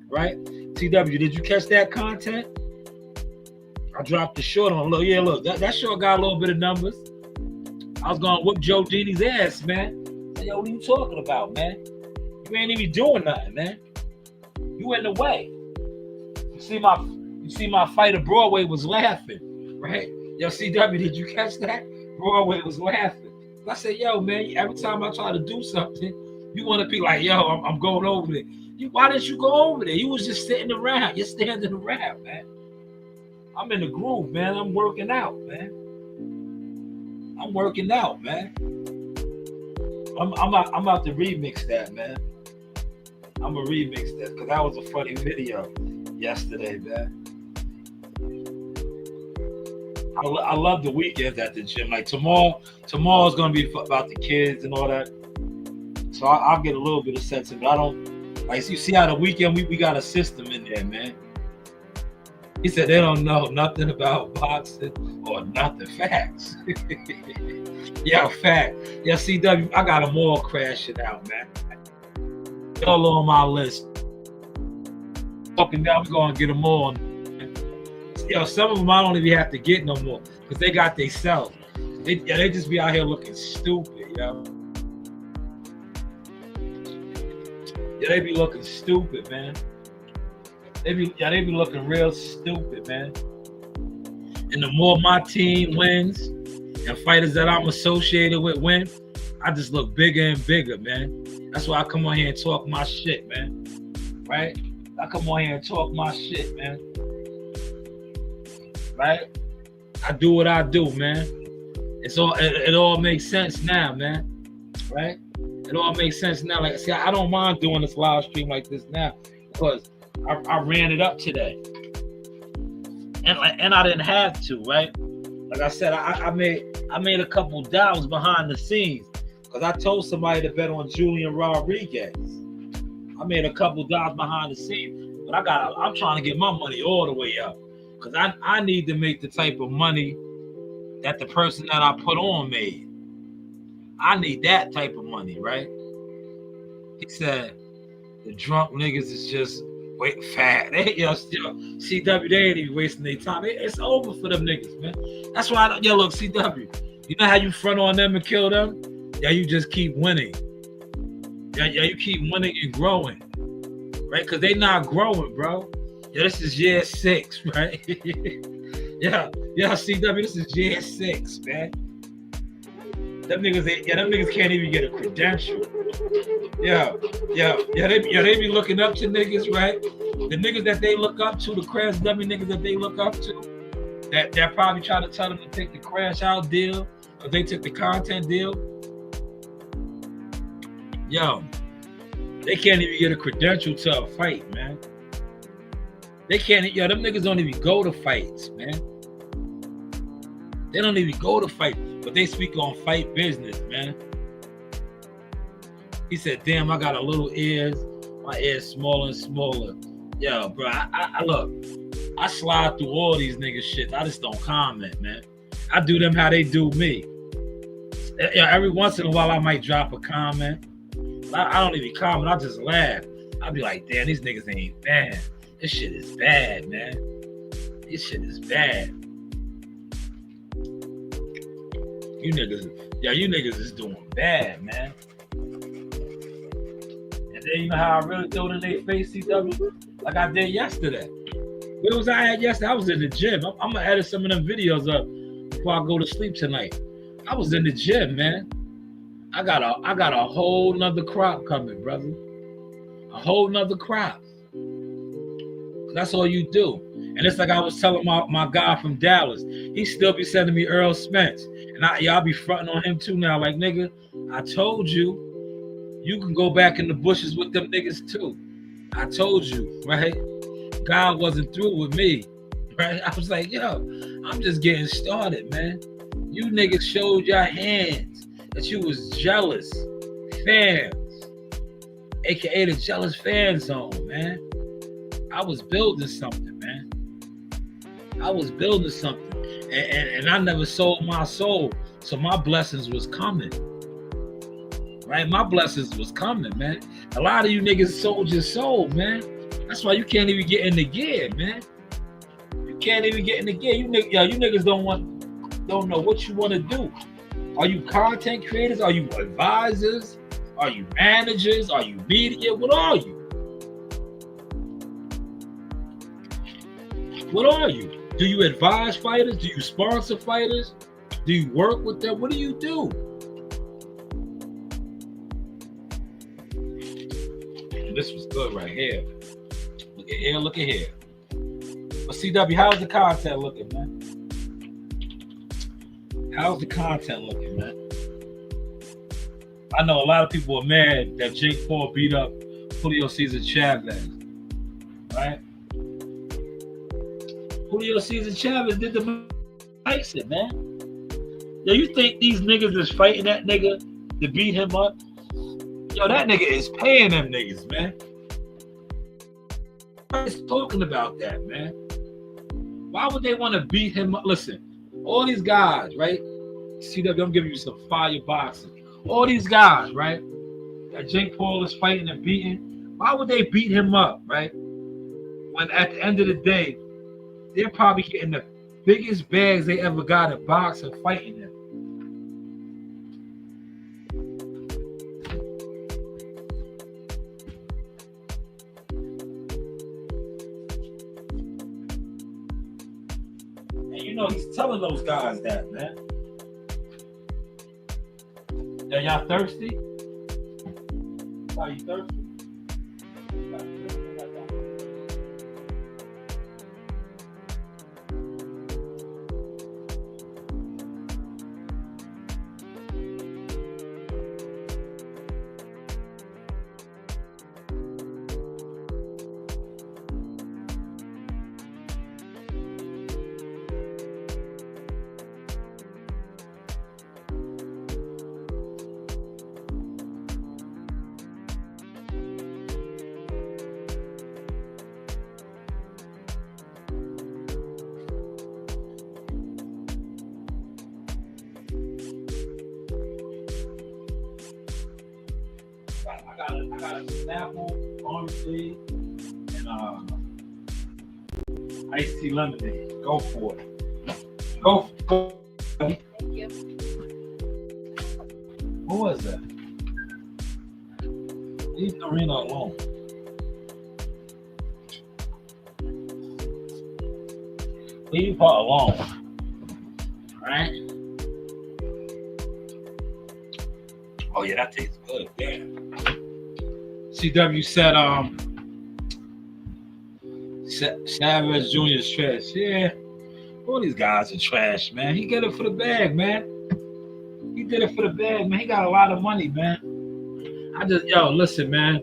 Right? TW, did you catch that content? I dropped the short on. Look, yeah, look, that short got a little bit of numbers. I was gonna whoop Joe Dini's ass, man. Like, yo, what are you talking about, man? You ain't even doing nothing, man. You in the way. You see my fighter Broadway was laughing, right? Yo, CW, did you catch that? Broadway was laughing. I said, yo, man, every time I try to do something, you want to be like, yo, I'm going over there. Why didn't you go over there? You was just sitting around. You're standing around, man. I'm in the groove, man. I'm working out, man. I'm working out, man. I'm about to remix that, man. I'm gonna remix that because that was a funny video yesterday, man. I love the weekends at the gym. Like tomorrow's gonna be about the kids and all that. So I'll get a little bit of sense of it. I don't like you see how the weekend we got a system in there, man. He said they don't know nothing about boxing or nothing. Facts. Yeah, fact. Yeah, CW, I got them all crashing out, man. All on my list. Fucking down, we're gonna get them all. Yo, some of them I don't even have to get no more because they got they self. They just be out here looking stupid, yo. Yeah, they be looking stupid, man. They be looking real stupid, man. And the more my team wins and fighters that I'm associated with win, I just look bigger and bigger, man. That's why I come on here and talk my shit, man. Right? I come on here and talk my shit, man. Right? I do what I do, man. It all makes sense now, man. Right? It all makes sense now. Like, see, I don't mind doing this live stream like this now because I ran it up today, and I didn't have to, right? Like I said, I made a couple dollars behind the scenes because I told somebody to bet on Julian Rodriguez. I made a couple dollars behind the scenes, but I'm trying to get my money all the way up because I need to make the type of money that the person that I put on made. I need that type of money, right? He said the drunk niggas is just wait fat. CW, they ain't even wasting their time. It's over for them niggas, man. That's why, look, CW, you know how you front on them and kill them? Yeah, you just keep winning. Yeah, you keep winning and growing, right? Because they not growing, bro. Yeah, this is year 6, right? yeah, CW, this is year 6, man. Them niggas can't even get a credential. Yeah, they be looking up to niggas, right? The niggas that they look up to, the crash dummy niggas that they look up to, that probably try to tell them to take the crash out deal, or they took the content deal. Yo, they can't even get a credential to a fight, man. They can't, them niggas don't even go to fights, man. They don't even go to fight, but they speak on fight business, man. He said, damn, I got a little ears. My ears smaller and smaller. Yo, bro, I look, I slide through all these niggas shit. I just don't comment, man. I do them how they do me. Every once in a while, I might drop a comment. I don't even comment. I just laugh. I be like, damn, these niggas ain't bad. This shit is bad, man. This shit is bad. You niggas is doing bad, man. And then you know how I really throw it in their face, CW? Like I did yesterday. Where was I at yesterday? I was in the gym. I'm gonna edit some of them videos up before I go to sleep tonight. I was in the gym, man. I got a whole nother crop coming, brother. A whole nother crop. That's all you do. And it's like I was telling my guy from Dallas. He still be sending me Earl Spence. And y'all be fronting on him too now. Like, nigga, I told you, you can go back in the bushes with them niggas too. I told you, right? God wasn't through with me, right? I was like, yo, I'm just getting started, man. You niggas showed your hands that you was jealous fans, AKA the jealous fan zone, man. I was building something, man. I was building something, and I never sold my soul, so my blessings was coming. Right, my blessings was coming, man. A lot of you niggas sold your soul, man. That's why you can't even get in the gear, man. You can't even get in the gear. You niggas don't know what you want to do. Are you content creators? Are you advisors? Are you managers? Are you media? What are you? What are you? Do you advise fighters? Do you sponsor fighters? Do you work with them? What do you do? And this was good right here. Look at here, look at here. But CW, how's the content looking, man? How's the content looking, man? I know a lot of people are mad that Jake Paul beat up Julio Cesar Chavez, right? Julio Cesar Chavez did the Tyson, man. Yo, you think these niggas is fighting that nigga to beat him up? Yo, that nigga is paying them niggas, man. I was talking about that, man. Why would they want to beat him up? Listen, all these guys, right? CW, I'm giving you some fire boxing. All these guys, right? That Jake Paul is fighting and beating. Why would they beat him up, right? When at the end of the day, they're probably getting the biggest bags they ever got in boxing fighting him. And you know, he's telling those guys that, man. Are y'all thirsty? Are you thirsty? I got a Snapple, orange tea, and iced tea lemonade. Go for it. Go. Thank you. Who was that? Leave Karina alone. Leave her alone. Alright? Oh yeah, that tastes good. Damn. CW said Shanewz Jr. is trash. Yeah. All these guys are trash, man. He get it for the bag, man. He did it for the bag, man. He got a lot of money, man. Listen, man.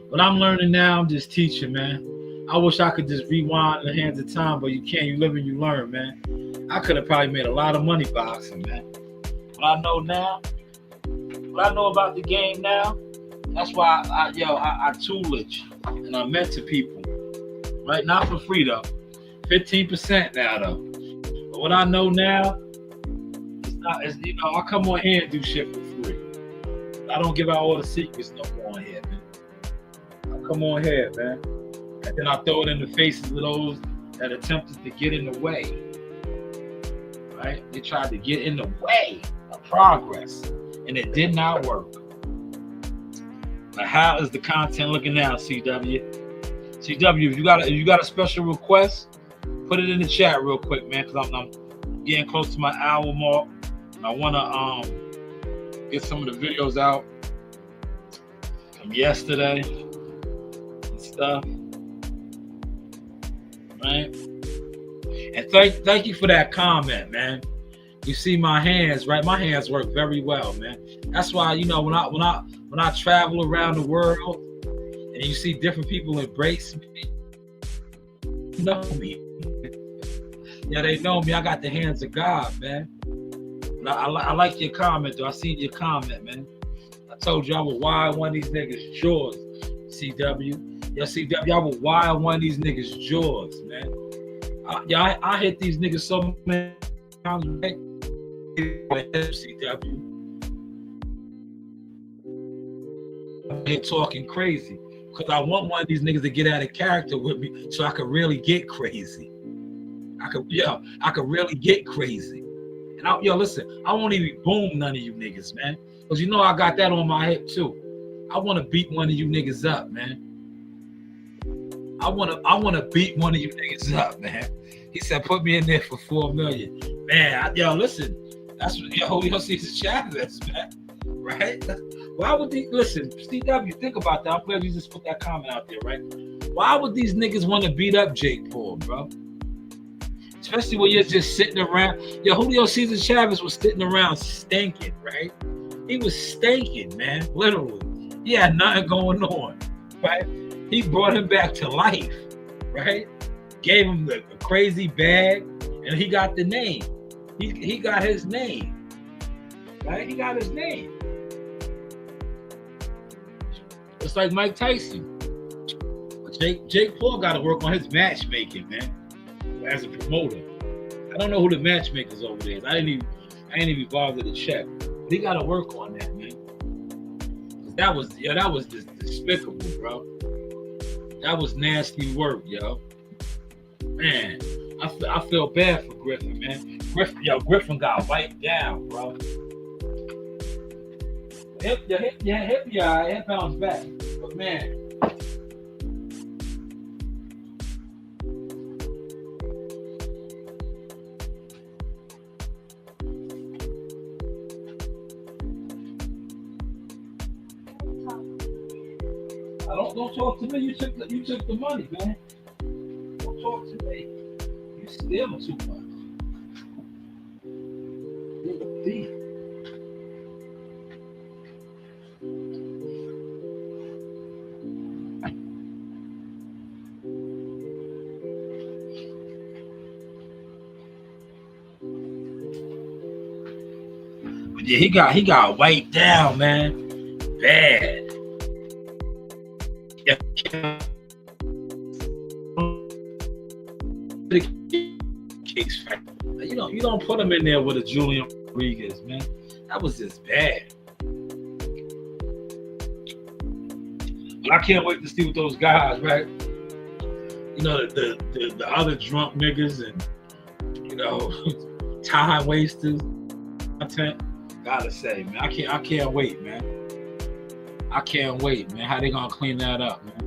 What I'm learning now, I'm just teaching, man. I wish I could just rewind the hands of time, but you can't. You live and you learn, man. I could have probably made a lot of money boxing, man. What I know now, what I know about the game now, that's why I toolage and I mentor people, right? Not for free though, 15% now though. But what I know now, I come on here and do shit for free. I don't give out all the secrets no more on here, man. I come on here, man, and then I throw it in the faces of those that attempted to get in the way. Right? They tried to get in the way of progress, and it did not work. Now, how is the content looking now, CW? CW, if you got a special request, put it in the chat real quick, man, because I'm getting close to my hour mark. And I want to get some of the videos out from yesterday and stuff, right? And thank you for that comment, man. You see my hands, right? My hands work very well, man. That's why, when I travel around the world and you see different people embrace me, you know me. Yeah, they know me. I got the hands of God, man. I like your comment, though. I seen your comment, man. I told you I would wire one of these niggas' jaws, CW. Yo, CW, I would wire one of these niggas' jaws, man. I hit these niggas so many times. Right? CW. I'm here talking crazy because I want one of these niggas to get out of character with me so I could really get crazy. I could really get crazy. And listen, I won't even boom none of you niggas, man. Because you know I got that on my hip too. I want to beat one of you niggas up, man. I want to beat one of you niggas up, man. He said, put me in there for $4 million. Man, listen, that's what Julio Shanewz, man. Right? Why would listen, CW, think about that. I'm glad you just put that comment out there, right? Why would these niggas want to beat up Jake Paul, bro? Especially when you're just sitting around. Julio Shanewz was sitting around stinking, right? He was stinking, man, literally. He had nothing going on, right? He brought him back to life, right? Gave him the crazy bag, and he got the name. He got his name, right? He got his name. It's like Mike Tyson. Jake Paul got to work on his matchmaking, man. As a promoter, I don't know who the matchmakers over there is. I ain't even bothered to check. But he got to work on that, man. That was just despicable, bro. That was nasty work, yo. Man, I feel bad for Griffin, man. Griffin got wiped down, bro. Hip bounced back, but man. Don't talk to me. You took the money, man. Don't talk to me. You steal too much. You're a thief. But yeah, he got wiped down, man. Bad. Yeah. You don't put him in there with a Julian Rodriguez, man. That was just bad. But I can't wait to see what those guys, right? You know, the other drunk niggas and time wasters content. Gotta say, man, I can't wait, man. I can't wait, man. How they gonna clean that up, man?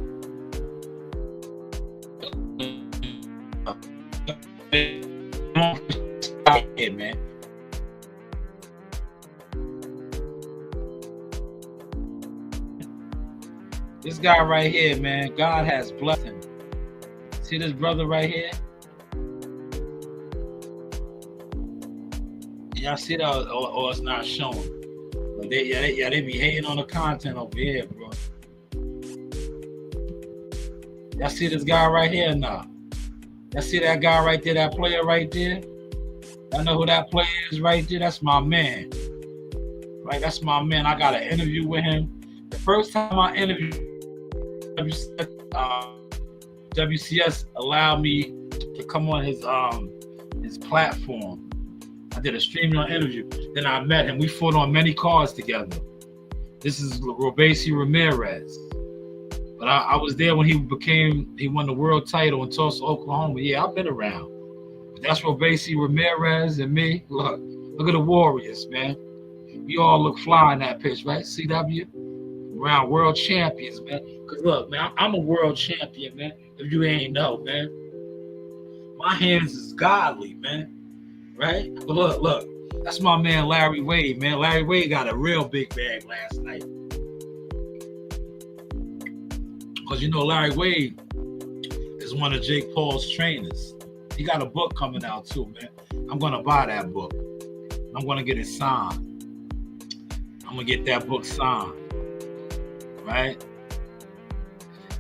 Yeah, man. This guy right here, man, God has blessed him. See this brother right here? Y'all see that, or it's not showing? But they be hating on the content over here, bro. Y'all see this guy right here now? Y'all see that guy right there, that player right there? Y'all know who that player is right there? That's my man. Right, that's my man. I got an interview with him. The first time I interviewed WCS allowed me to come on his platform. I did a streaming interview. Then I met him. We fought on many cards together. This is Robesi Ramirez. But I was there when he won the world title in Tulsa, Oklahoma. Yeah, I've been around. But that's Robesi Ramirez and me. Look at the Warriors, man. We all look fly in that pitch, right? CW? Around world champions, man. Because look, man, I'm a world champion, man. If you ain't know, man. My hands is godly, man. Right? But look. That's my man Larry Wade, man. Larry Wade got a real big bag last night. Because Larry Wade is one of Jake Paul's trainers. He got a book coming out too, man. I'm going to buy that book. I'm going to get it signed. I'm going to get that book signed. Right?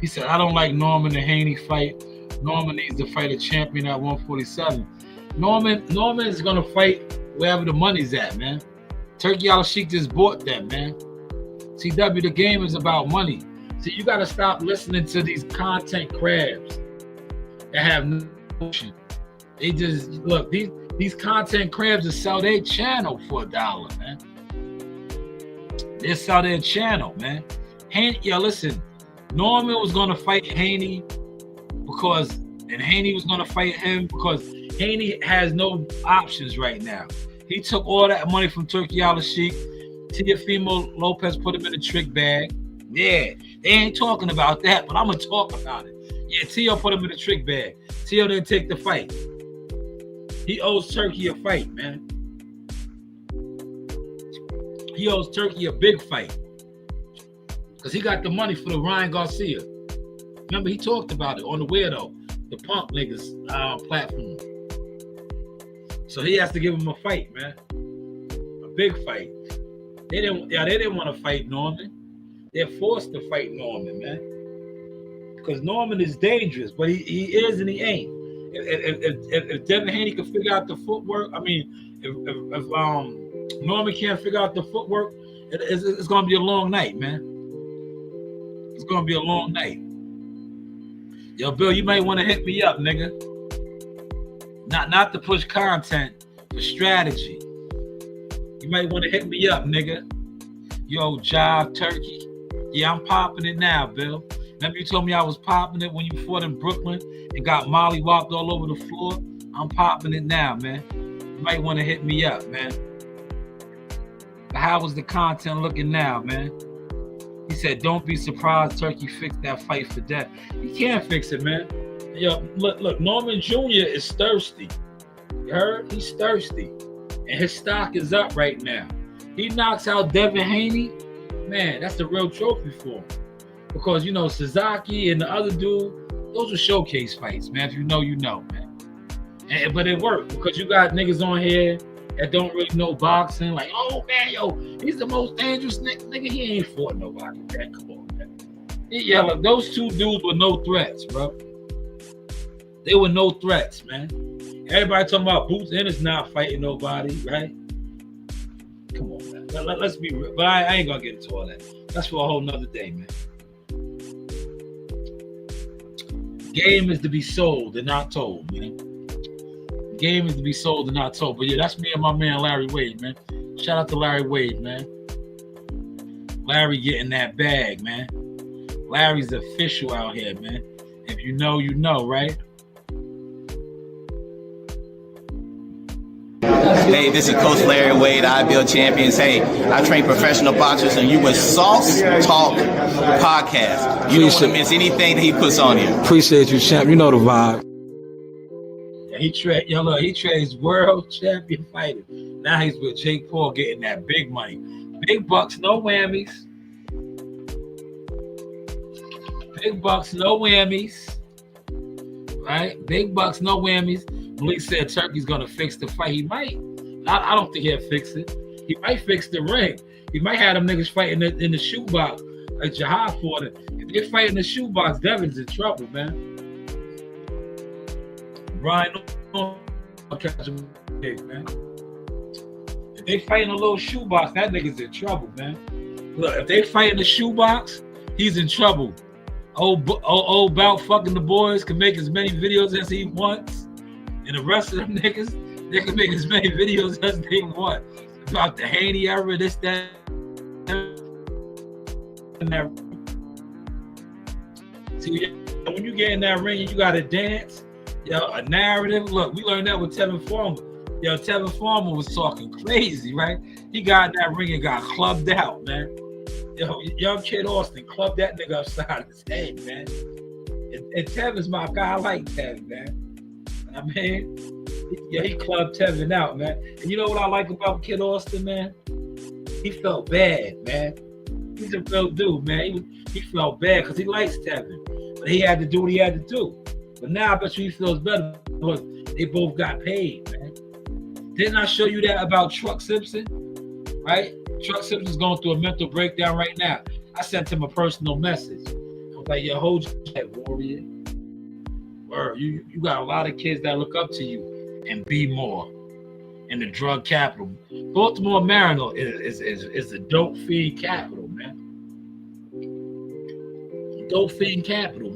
He said, I don't like Norman and Haney fight. Norman needs to fight a champion at 147. Norman is going to fight wherever the money's at, man. Turkey Al-Sheikh just bought that, man. CW, the game is about money. See, you got to stop listening to these content crabs that have no emotion. They just look, these content crabs will sell their channel for $1, man. They sell their channel, man. Listen, Norman was gonna fight Haney and Haney was gonna fight him because Haney has no options right now. He took all that money from Turkey Al Sheikh. Teofimo Lopez put him in a trick bag. Yeah, they ain't talking about that, but I'm gonna talk about it. Yeah, Teo put him in a trick bag. Teo didn't take the fight. He owes Turkey a fight, man. He owes Turkey a big fight. Because he got the money for the Ryan Garcia. Remember, he talked about it on the Weirdo, the Pump niggas platform. So he has to give him a fight, man. A big fight. They didn't want to fight Norman. They're forced to fight Norman, man. Because Norman is dangerous, but he is and he ain't. If Devin Haney can figure out the footwork, I mean, if Norman can't figure out the footwork, it's gonna be a long night, man. It's gonna be a long night. Yo, Bill, you might want to hit me up, nigga. Not to push content, for strategy. You might want to hit me up, nigga. Yo, Jive Turkey. Yeah, I'm popping it now, Bill. Remember you told me I was popping it when you fought in Brooklyn and got mollywopped all over the floor? I'm popping it now, man. You might want to hit me up, man. But how was the content looking now, man? He said, don't be surprised Turkey fixed that fight for death. He can't fix it, man. Yo, look, Norman Jr. is thirsty. You heard? He's thirsty. And his stock is up right now. He knocks out Devin Haney. Man, that's the real trophy for him. Because, you know, Sasaki and the other dude, those are showcase fights, man. If you know, you know, man. But it worked because you got niggas on here that don't really know boxing. Like, oh, man, yo, he's the most dangerous nigga. He ain't fought nobody, man. Come on, man. Yeah, look, those two dudes were no threats, bro. They were no threats, man. Everybody talking about Boots Ennis not fighting nobody, right? Come on, man. Let's be real. But I ain't going to get into all that. That's for a whole nother day, man. Game is to be sold and not told, man. Game is to be sold and not told. But yeah, that's me and my man Larry Wade, man. Shout out to Larry Wade, man. Larry getting that bag, man. Larry's official out here, man. If you know, you know, right? Hey, this is Coach Larry Wade, IBL Champions. Hey, I train professional boxers, and you with Sauce Talk Podcast. You don't want to miss anything that he puts on here. Appreciate you, champ. You know the vibe. Yeah, he trains world champion fighters. Now he's with Jake Paul getting that big money. Big bucks, no whammies. Big bucks, no whammies. Right? Big bucks, no whammies. Malik said Turkey's gonna fix the fight. He might. I don't think he'll fix it. He might fix the ring. He might have them niggas fighting in the shoebox like Jihad fought it. If they fight in the shoebox, Devin's in trouble, man. Brian, I'll catch him, man. If they fight in a little shoebox, that nigga's in trouble, man. Look, if they fight in the shoebox, he's in trouble. Old bout fucking the boys can make as many videos as he wants. And the rest of them niggas, they can make as many videos as they want about the Haney era, this, that, and that. See, when you get in that ring and you gotta dance, yo, a narrative. Look, we learned that with Tevin Farmer. Yo, Tevin Farmer was talking crazy, right? He got in that ring and got clubbed out, man. Yo, young kid Austin clubbed that nigga upside his head, man. And Tevin's my guy. I like Tevin, man. I mean, yeah, he clubbed Tevin out, man. And you know what I like about Kid Austin, man? He felt bad, man. He's a real dude, man. He felt bad because he likes Tevin. But he had to do what he had to do. But now I bet you he feels better because they both got paid, man. Didn't I show you that about Truck Simpson? Right? Truck Simpson's going through a mental breakdown right now. I sent him a personal message. I was like, yo, hold your head, warrior. Or you got a lot of kids that look up to you and be more in the drug capital. Baltimore, Maryland is the dope fiend capital, man. Dope fiend capital.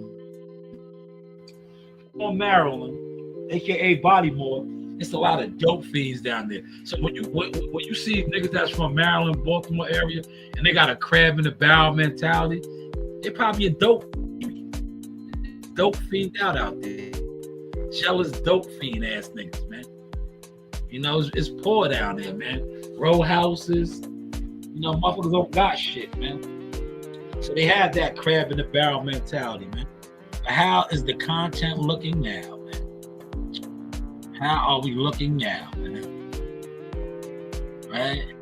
Baltimore, Maryland aka Bodymore, it's a lot of dope fiends down there. So when you see niggas that's from Maryland, Baltimore area, and they got a crab in the barrel mentality, they probably a dope fiend out there. Jealous dope fiend ass niggas, man. You know, it's poor down there, man. Row houses, you know, motherfuckers don't got shit, man. So they have that crab in the barrel mentality, man. But how is the content looking now, man? How are we looking now, man? Right?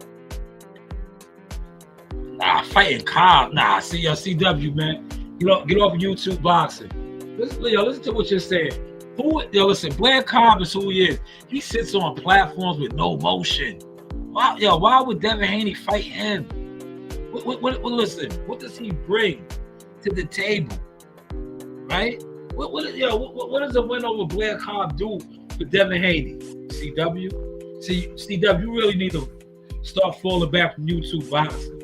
Nah, fighting Cobb. Nah, CW, man. Get off of YouTube boxing. Listen to what you're saying. Listen, Blair Cobb is who he is. He sits on platforms with no motion. Why would Devin Haney fight him? Listen, what does he bring to the table? Right? What does a win over Blair Cobb do for Devin Haney? CW? CW, you really need to start falling back from YouTube boxing.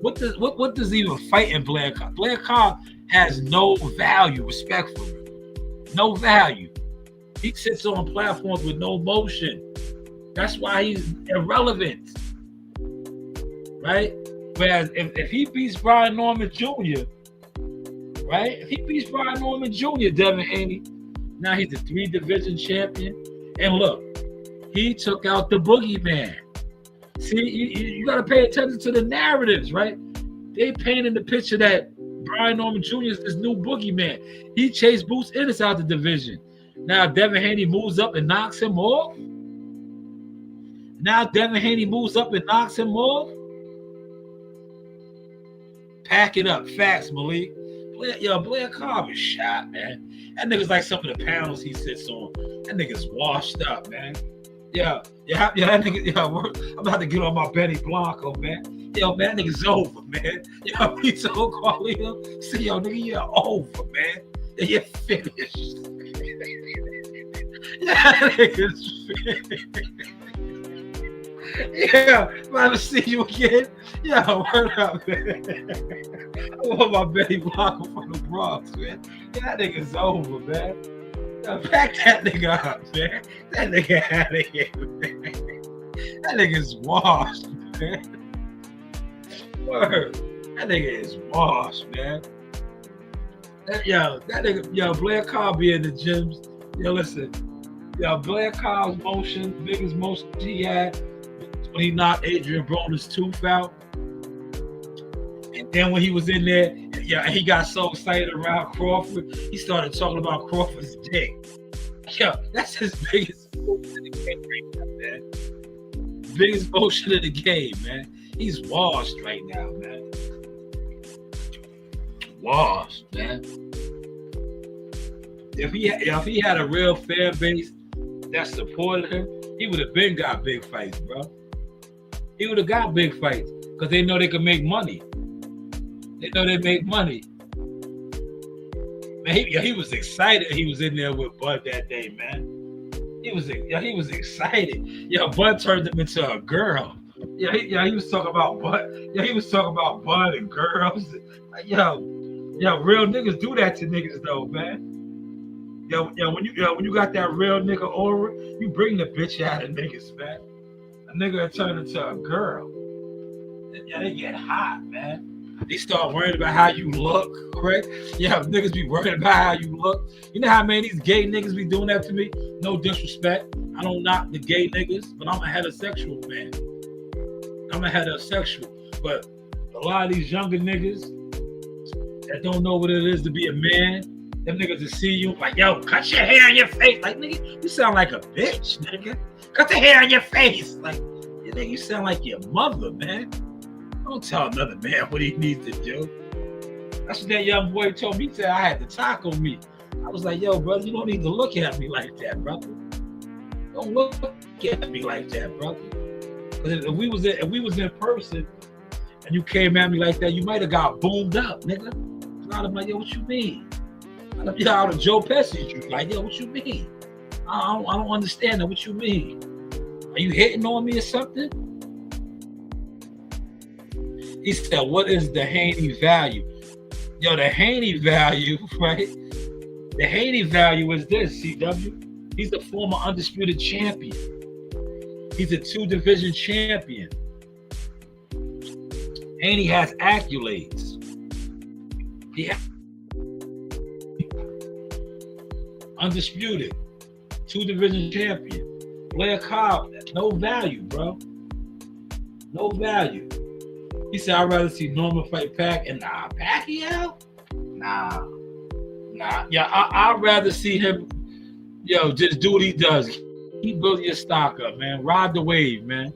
What does even fighting Blair Cobb? Blair Cobb has no value, respectfully. No value. He sits on platforms with no motion. That's why he's irrelevant. Right? Whereas if he beats Brian Norman Jr., right? If he beats Brian Norman Jr., Devin Haney, now he's a 3-division champion. And look, he took out the boogeyman. See, you got to pay attention to the narratives, right? They painted the picture that Brian Norman Jr. is this new boogeyman. He chased Boots Ennis out the division. Now Devin Haney moves up and knocks him off. Pack it up. Facts, Malik. Blair Cobb is shot, man. That nigga's like some of the panels he sits on. That nigga's washed up, man. That nigga, I'm about to get on my Benny Blanco, man. Man, that nigga's over, man. He told Carlito, see, nigga, you're over, man. You're finished. That nigga's finished. Glad to see you again. Word up, man. I want my Benny Blanco from the Bronx, man. That nigga's over, man. Pack that nigga up, man. That nigga out of here, man. That nigga's washed, man. Word. That nigga is washed, man. That nigga, Blair Cobb be in the gyms. Listen. Blair Cobb's motion, biggest motion he had when he knocked Adrian Broner's tooth out. And then when he was in there, he got so excited around Crawford, he started talking about Crawford's dick. That's his biggest motion in the game right now, man. Biggest motion in the game, man. He's washed right now, man. Washed, man. If he had a real fan base that supported him, he would have been got big fights, bro. He would have got big fights because they know they can make money. They know they make money. Man, he was excited. He was in there with Bud that day, man. He was excited. Bud turned him into a girl. He was talking about Bud. He was talking about Bud and girls. Real niggas do that to niggas though, man. When you got that real nigga aura, you bring the bitch out of niggas, man. A nigga turn into a girl. They get hot, man. They start worrying about how you look, correct? Niggas be worrying about how you look. You know how many of these gay niggas be doing that to me? No disrespect. I don't knock the gay niggas, but I'm a heterosexual man. I'm a heterosexual. But a lot of these younger niggas that don't know what it is to be a man, them niggas will see you like, cut your hair on your face. Like, nigga, you sound like a bitch, nigga. Cut the hair on your face. Like, nigga, you sound like your mother, man. Don't tell another man what he needs to do. That's what that young boy told me. He said I had to tackle me. I was like, brother, you don't need to look at me like that, brother. Don't look at me like that, brother. Because if we was in person and you came at me like that, you might have got boomed up, nigga. I'm like, what you mean? I would have Joe Pesci you. Like, what you mean? I don't understand that. What you mean? Are you hitting on me or something? He said, what is the Haney value? The Haney value, right? The Haney value is this, CW. He's a former undisputed champion. He's a 2-division champion. And he has accolades. He has undisputed 2-division champion. Blair Cobb, no value, bro. No value. He said, I'd rather see Norman fight Pac. And nah, Pacquiao? Nah. Yeah, I'd rather see him, just do what he does. Keep building your stock up, man. Ride the wave, man.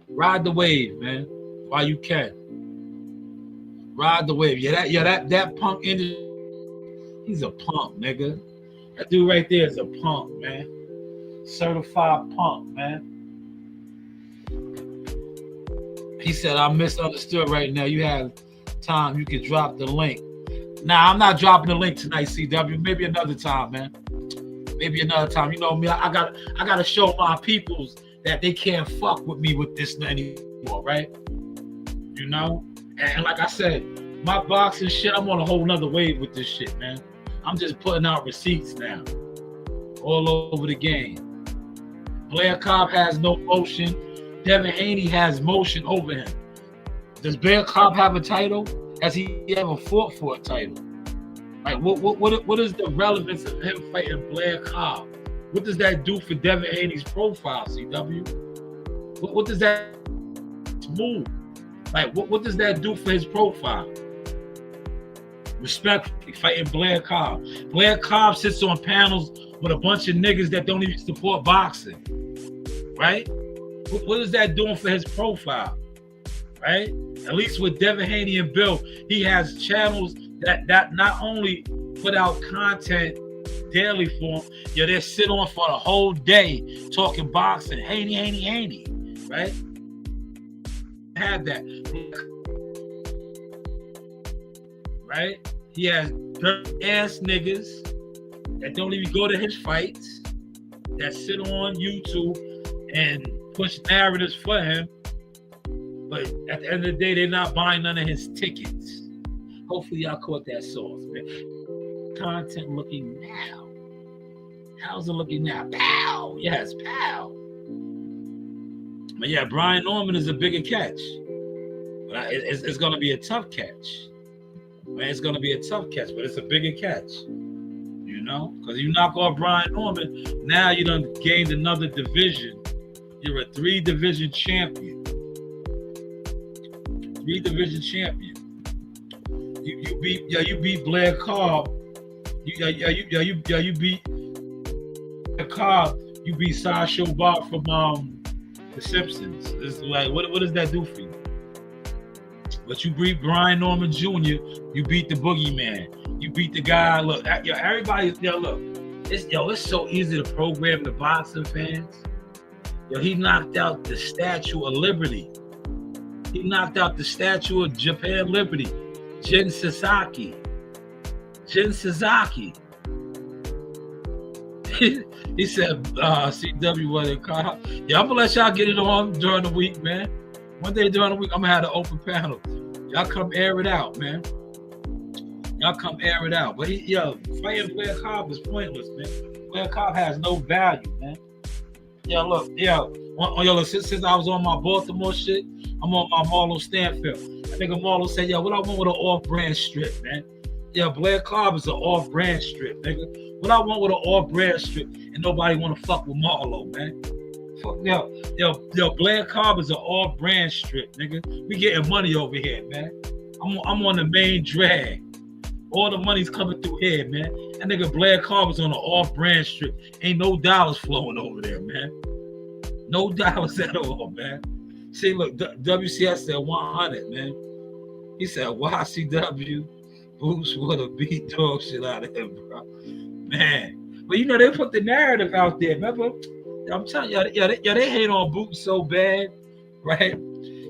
Ride the wave, man. While you can. Ride the wave. That punk industry, he's a punk, nigga. That dude right there is a punk, man. Certified punk, man. He said, I misunderstood right now. You have time, you can drop the link. Nah, I'm not dropping the link tonight, CW. Maybe another time, man. Maybe another time. You know me, I gotta show my peoples that they can't fuck with me with this anymore, right? You know? And like I said, my boxing shit, I'm on a whole nother wave with this shit, man. I'm just putting out receipts now. All over the game. Blair Cobb has no motion. Devin Haney has motion over him. Does Blair Cobb have a title? Has he ever fought for a title? Like, what is the relevance of him fighting Blair Cobb? What does that do for Devin Haney's profile, CW? What does that move? Like, what does that do for his profile? Respectfully, fighting Blair Cobb. Blair Cobb sits on panels with a bunch of niggas that don't even support boxing, right? What is that doing for his profile, right? At least with Devin Haney and Bill, he has channels that not only put out content daily for him, they sit on for the whole day talking boxing. Haney, right? Had that, right? He has dirty ass niggas that don't even go to his fights, that sit on YouTube and push narratives for him, but at the end of the day, they're not buying none of his tickets. Hopefully, y'all caught that sauce, man. Content looking now. How's it looking now? Pow! Yes, pow. But yeah, Brian Norman is a bigger catch. But it's going to be a tough catch. Man, it's going to be a tough catch, but it's a bigger catch. You know? Because you knock off Brian Norman, now you done gained another division. You're a 3-division champion. 3-division champion. You beat Blair Cobb. You beat Blair Cobb. You beat Sasha Bob from The Simpsons. This is like, what does that do for you? But you beat Brian Norman Jr. You beat the Boogeyman. You beat the guy. Look, everybody. Look. It's so easy to program the boxing fans. He knocked out the Statue of Liberty. He knocked out the Statue of Japan Liberty. Jin Sasaki. He said, CW, what it called? Yeah, I'm gonna let y'all get it on during the week, man. One day during the week, I'm gonna have an open panel. Y'all come air it out, man. Y'all come air it out. But fighting Blair Cobb is pointless, man. Blair Cobb has no value, man. Look, since I was on my Baltimore shit, I'm on my Marlo Stanfield. I think Marlo said, what I want with an off-brand strip, man. Blair Cobb is an off-brand strip, nigga. What I want with an off-brand strip, and nobody want to fuck with Marlo, man. Blair Cobb is an off-brand strip, nigga. We getting money over here, man. I'm on the main drag. All the money's coming through here, man. That nigga Blair Cobb is on an off-brand strip. Ain't no dollars flowing over there, man. No dollars at all, man. See, look, WCS said 100, man. He said, YCW, Boots would have beat dog shit out of him, bro. Man. But they put the narrative out there, remember? I'm telling you, they hate on Boots so bad, right?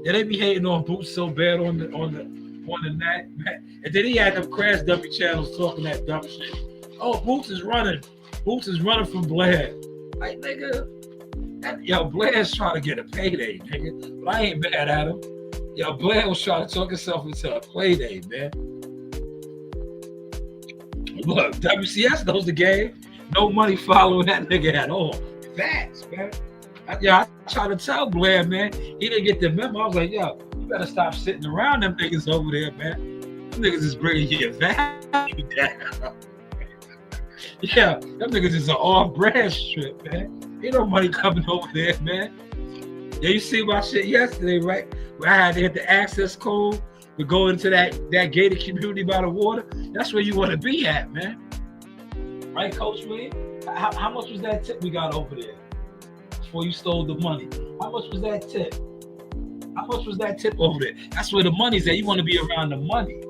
They be hating on Boots so bad on the night, man. And then he had them Crash W channels talking that dumb shit. Oh, Boots is running from Blair. Like, nigga, Blair's trying to get a payday, nigga. But I ain't mad at him. Blair was trying to talk himself into a payday, man. Look, WCS knows the game. No money following that nigga at all. Facts, man. I tried to tell Blair, man. He didn't get the memo. I was like, yo, you better stop sitting around them niggas over there, man. Them niggas is bringing your value down. Yeah, them niggas is an off-brand strip, man. Ain't no money coming over there, man. Yeah, you see my shit yesterday, right? Where I had to hit the access code to go into that gated community by the water. That's where you want to be at, man. Right, Coach William? How much was that tip we got over there before you stole the money? How much was that tip? How much was that tip over there? That's where the money's at. You want to be around the money.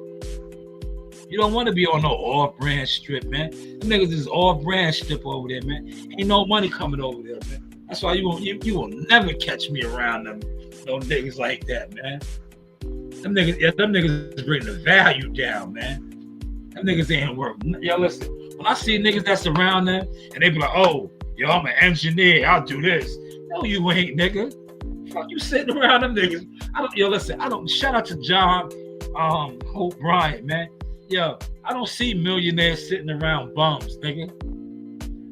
You don't want to be on no off-brand strip, man. Them niggas is off-brand strip over there, man. Ain't no money coming over there, man. That's why you will never catch me around them niggas like that, man. Them niggas bring the value down, man. Them niggas ain't worth. Yo, listen. When I see niggas that's around them and they be like, oh, yo, I'm an engineer, I'll do this. No, you ain't, nigga. Fuck you sitting around them niggas. Shout out to John Hope Bryant, man. Yo, I don't see millionaires sitting around bums, nigga.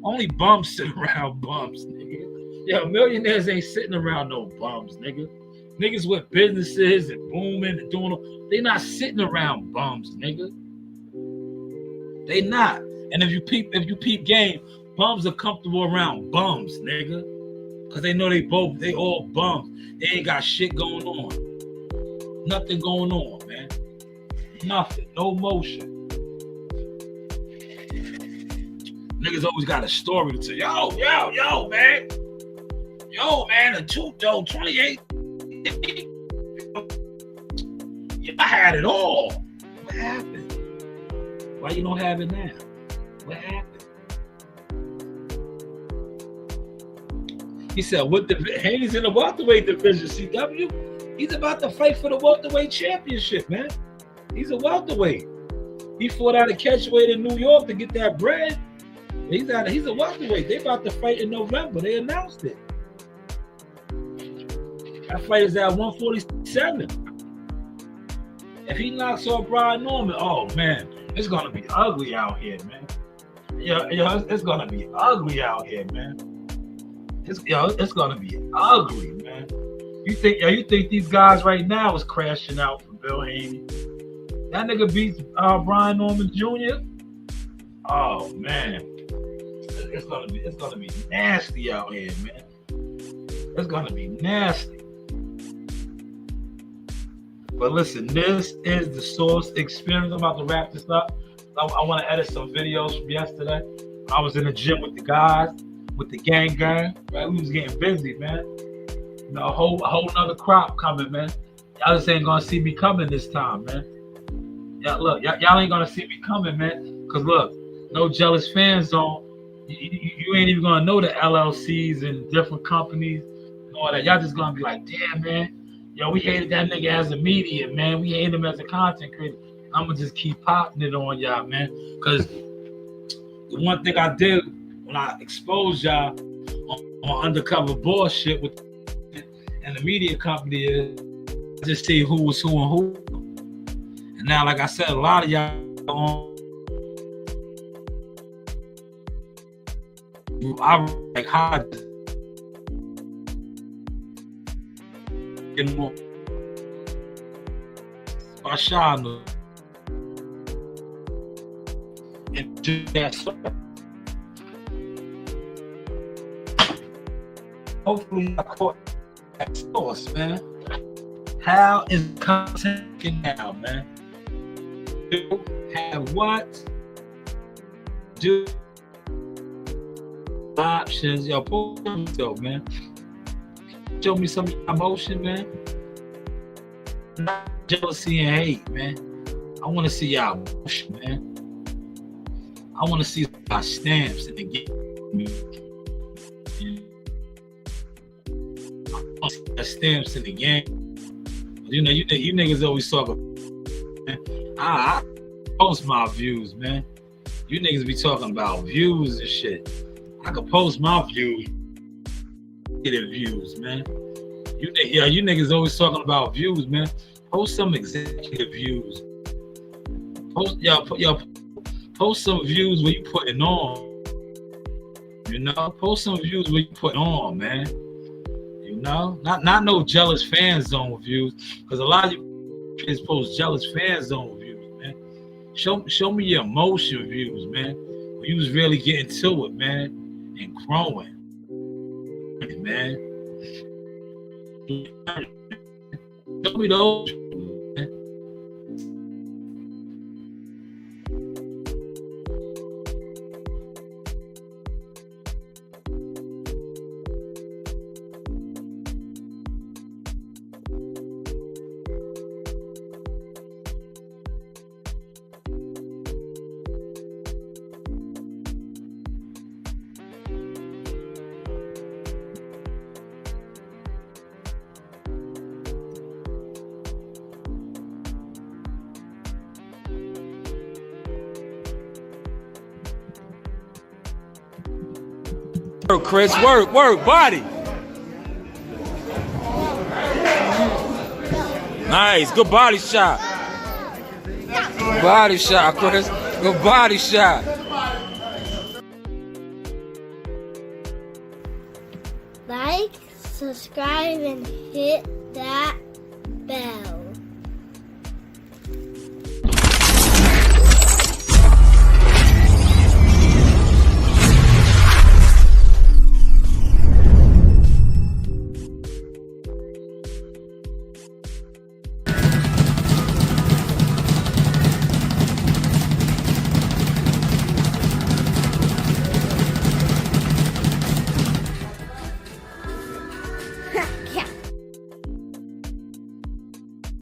Only bums sit around bums, nigga. Yo, millionaires ain't sitting around no bums, nigga. Niggas with businesses and booming and doing, they not sitting around bums, nigga. They not. And if you peep game, bums are comfortable around bums, nigga. Cause they know they all bums. They ain't got shit going on. Nothing going on, man. Nothing. No motion. Niggas always got a story to tell. Yo, man. Yo, man, a 28. I had it all. What happened? Why you don't have it now? What happened? He said, Hayes in the welterweight division, CW. He's about to fight for the welterweight championship, man. He's a welterweight. He fought out of catchweight in New York to get that bread. He's a welterweight. They about to fight in November. They announced it. That fight is at 147. If he knocks off Brian Norman, oh man, it's gonna be ugly out here, man. It's gonna be ugly out here, man. It's gonna be ugly, man. You think these guys right now is crashing out for Bill Haney? That nigga beats Brian Norman Jr. Oh man, it's gonna be nasty out here, man. It's gonna be nasty. But listen, this is the Source Experience. I'm about to wrap this up. I want to edit some videos from yesterday. I was in the gym with the guys, with the gang, right? We was getting busy, man. You know, a whole nother crop coming, man. Y'all just ain't gonna see me coming this time, man. Yeah, look, y'all ain't gonna see me coming, man. Cause look, no jealous fan zone. You ain't even gonna know the LLCs and different companies and all that. Y'all just gonna be like, damn, man. Yo, we hated that nigga as a media, man. We hate him as a content creator. I'm gonna just keep popping it on y'all, man. Cause the one thing I did when I exposed y'all on undercover bullshit with and the media company is just see who was who and who. And now, like I said, a lot of y'all I like hard. More Bashana and do that stuff. Hopefully I caught that source, man. How is content now, man? Do have what? Do options, yo, pull them though, man. Show me some emotion, man. Not jealousy and hate, man. I want to see y'all emotion, man. I want to see our stamps in the game. I want to see our stamps in the game. You know, you niggas always talk about. I post my views, man. You niggas be talking about views and shit. I could post my views. Views, man. You niggas always talking about views, man. Post some executive views. Post some views where you putting on. You know, post some views where you put on, man. You know, not no jealous fan zone views, because a lot of you kids post jealous fan zone views, man. Show me your emotion views, man. When you was really getting to it, man, and growing, man. Show me those, man. Work, Chris, work, body. Nice, good body shot. Body shot, Chris. Good body shot. Like, subscribe, and hit that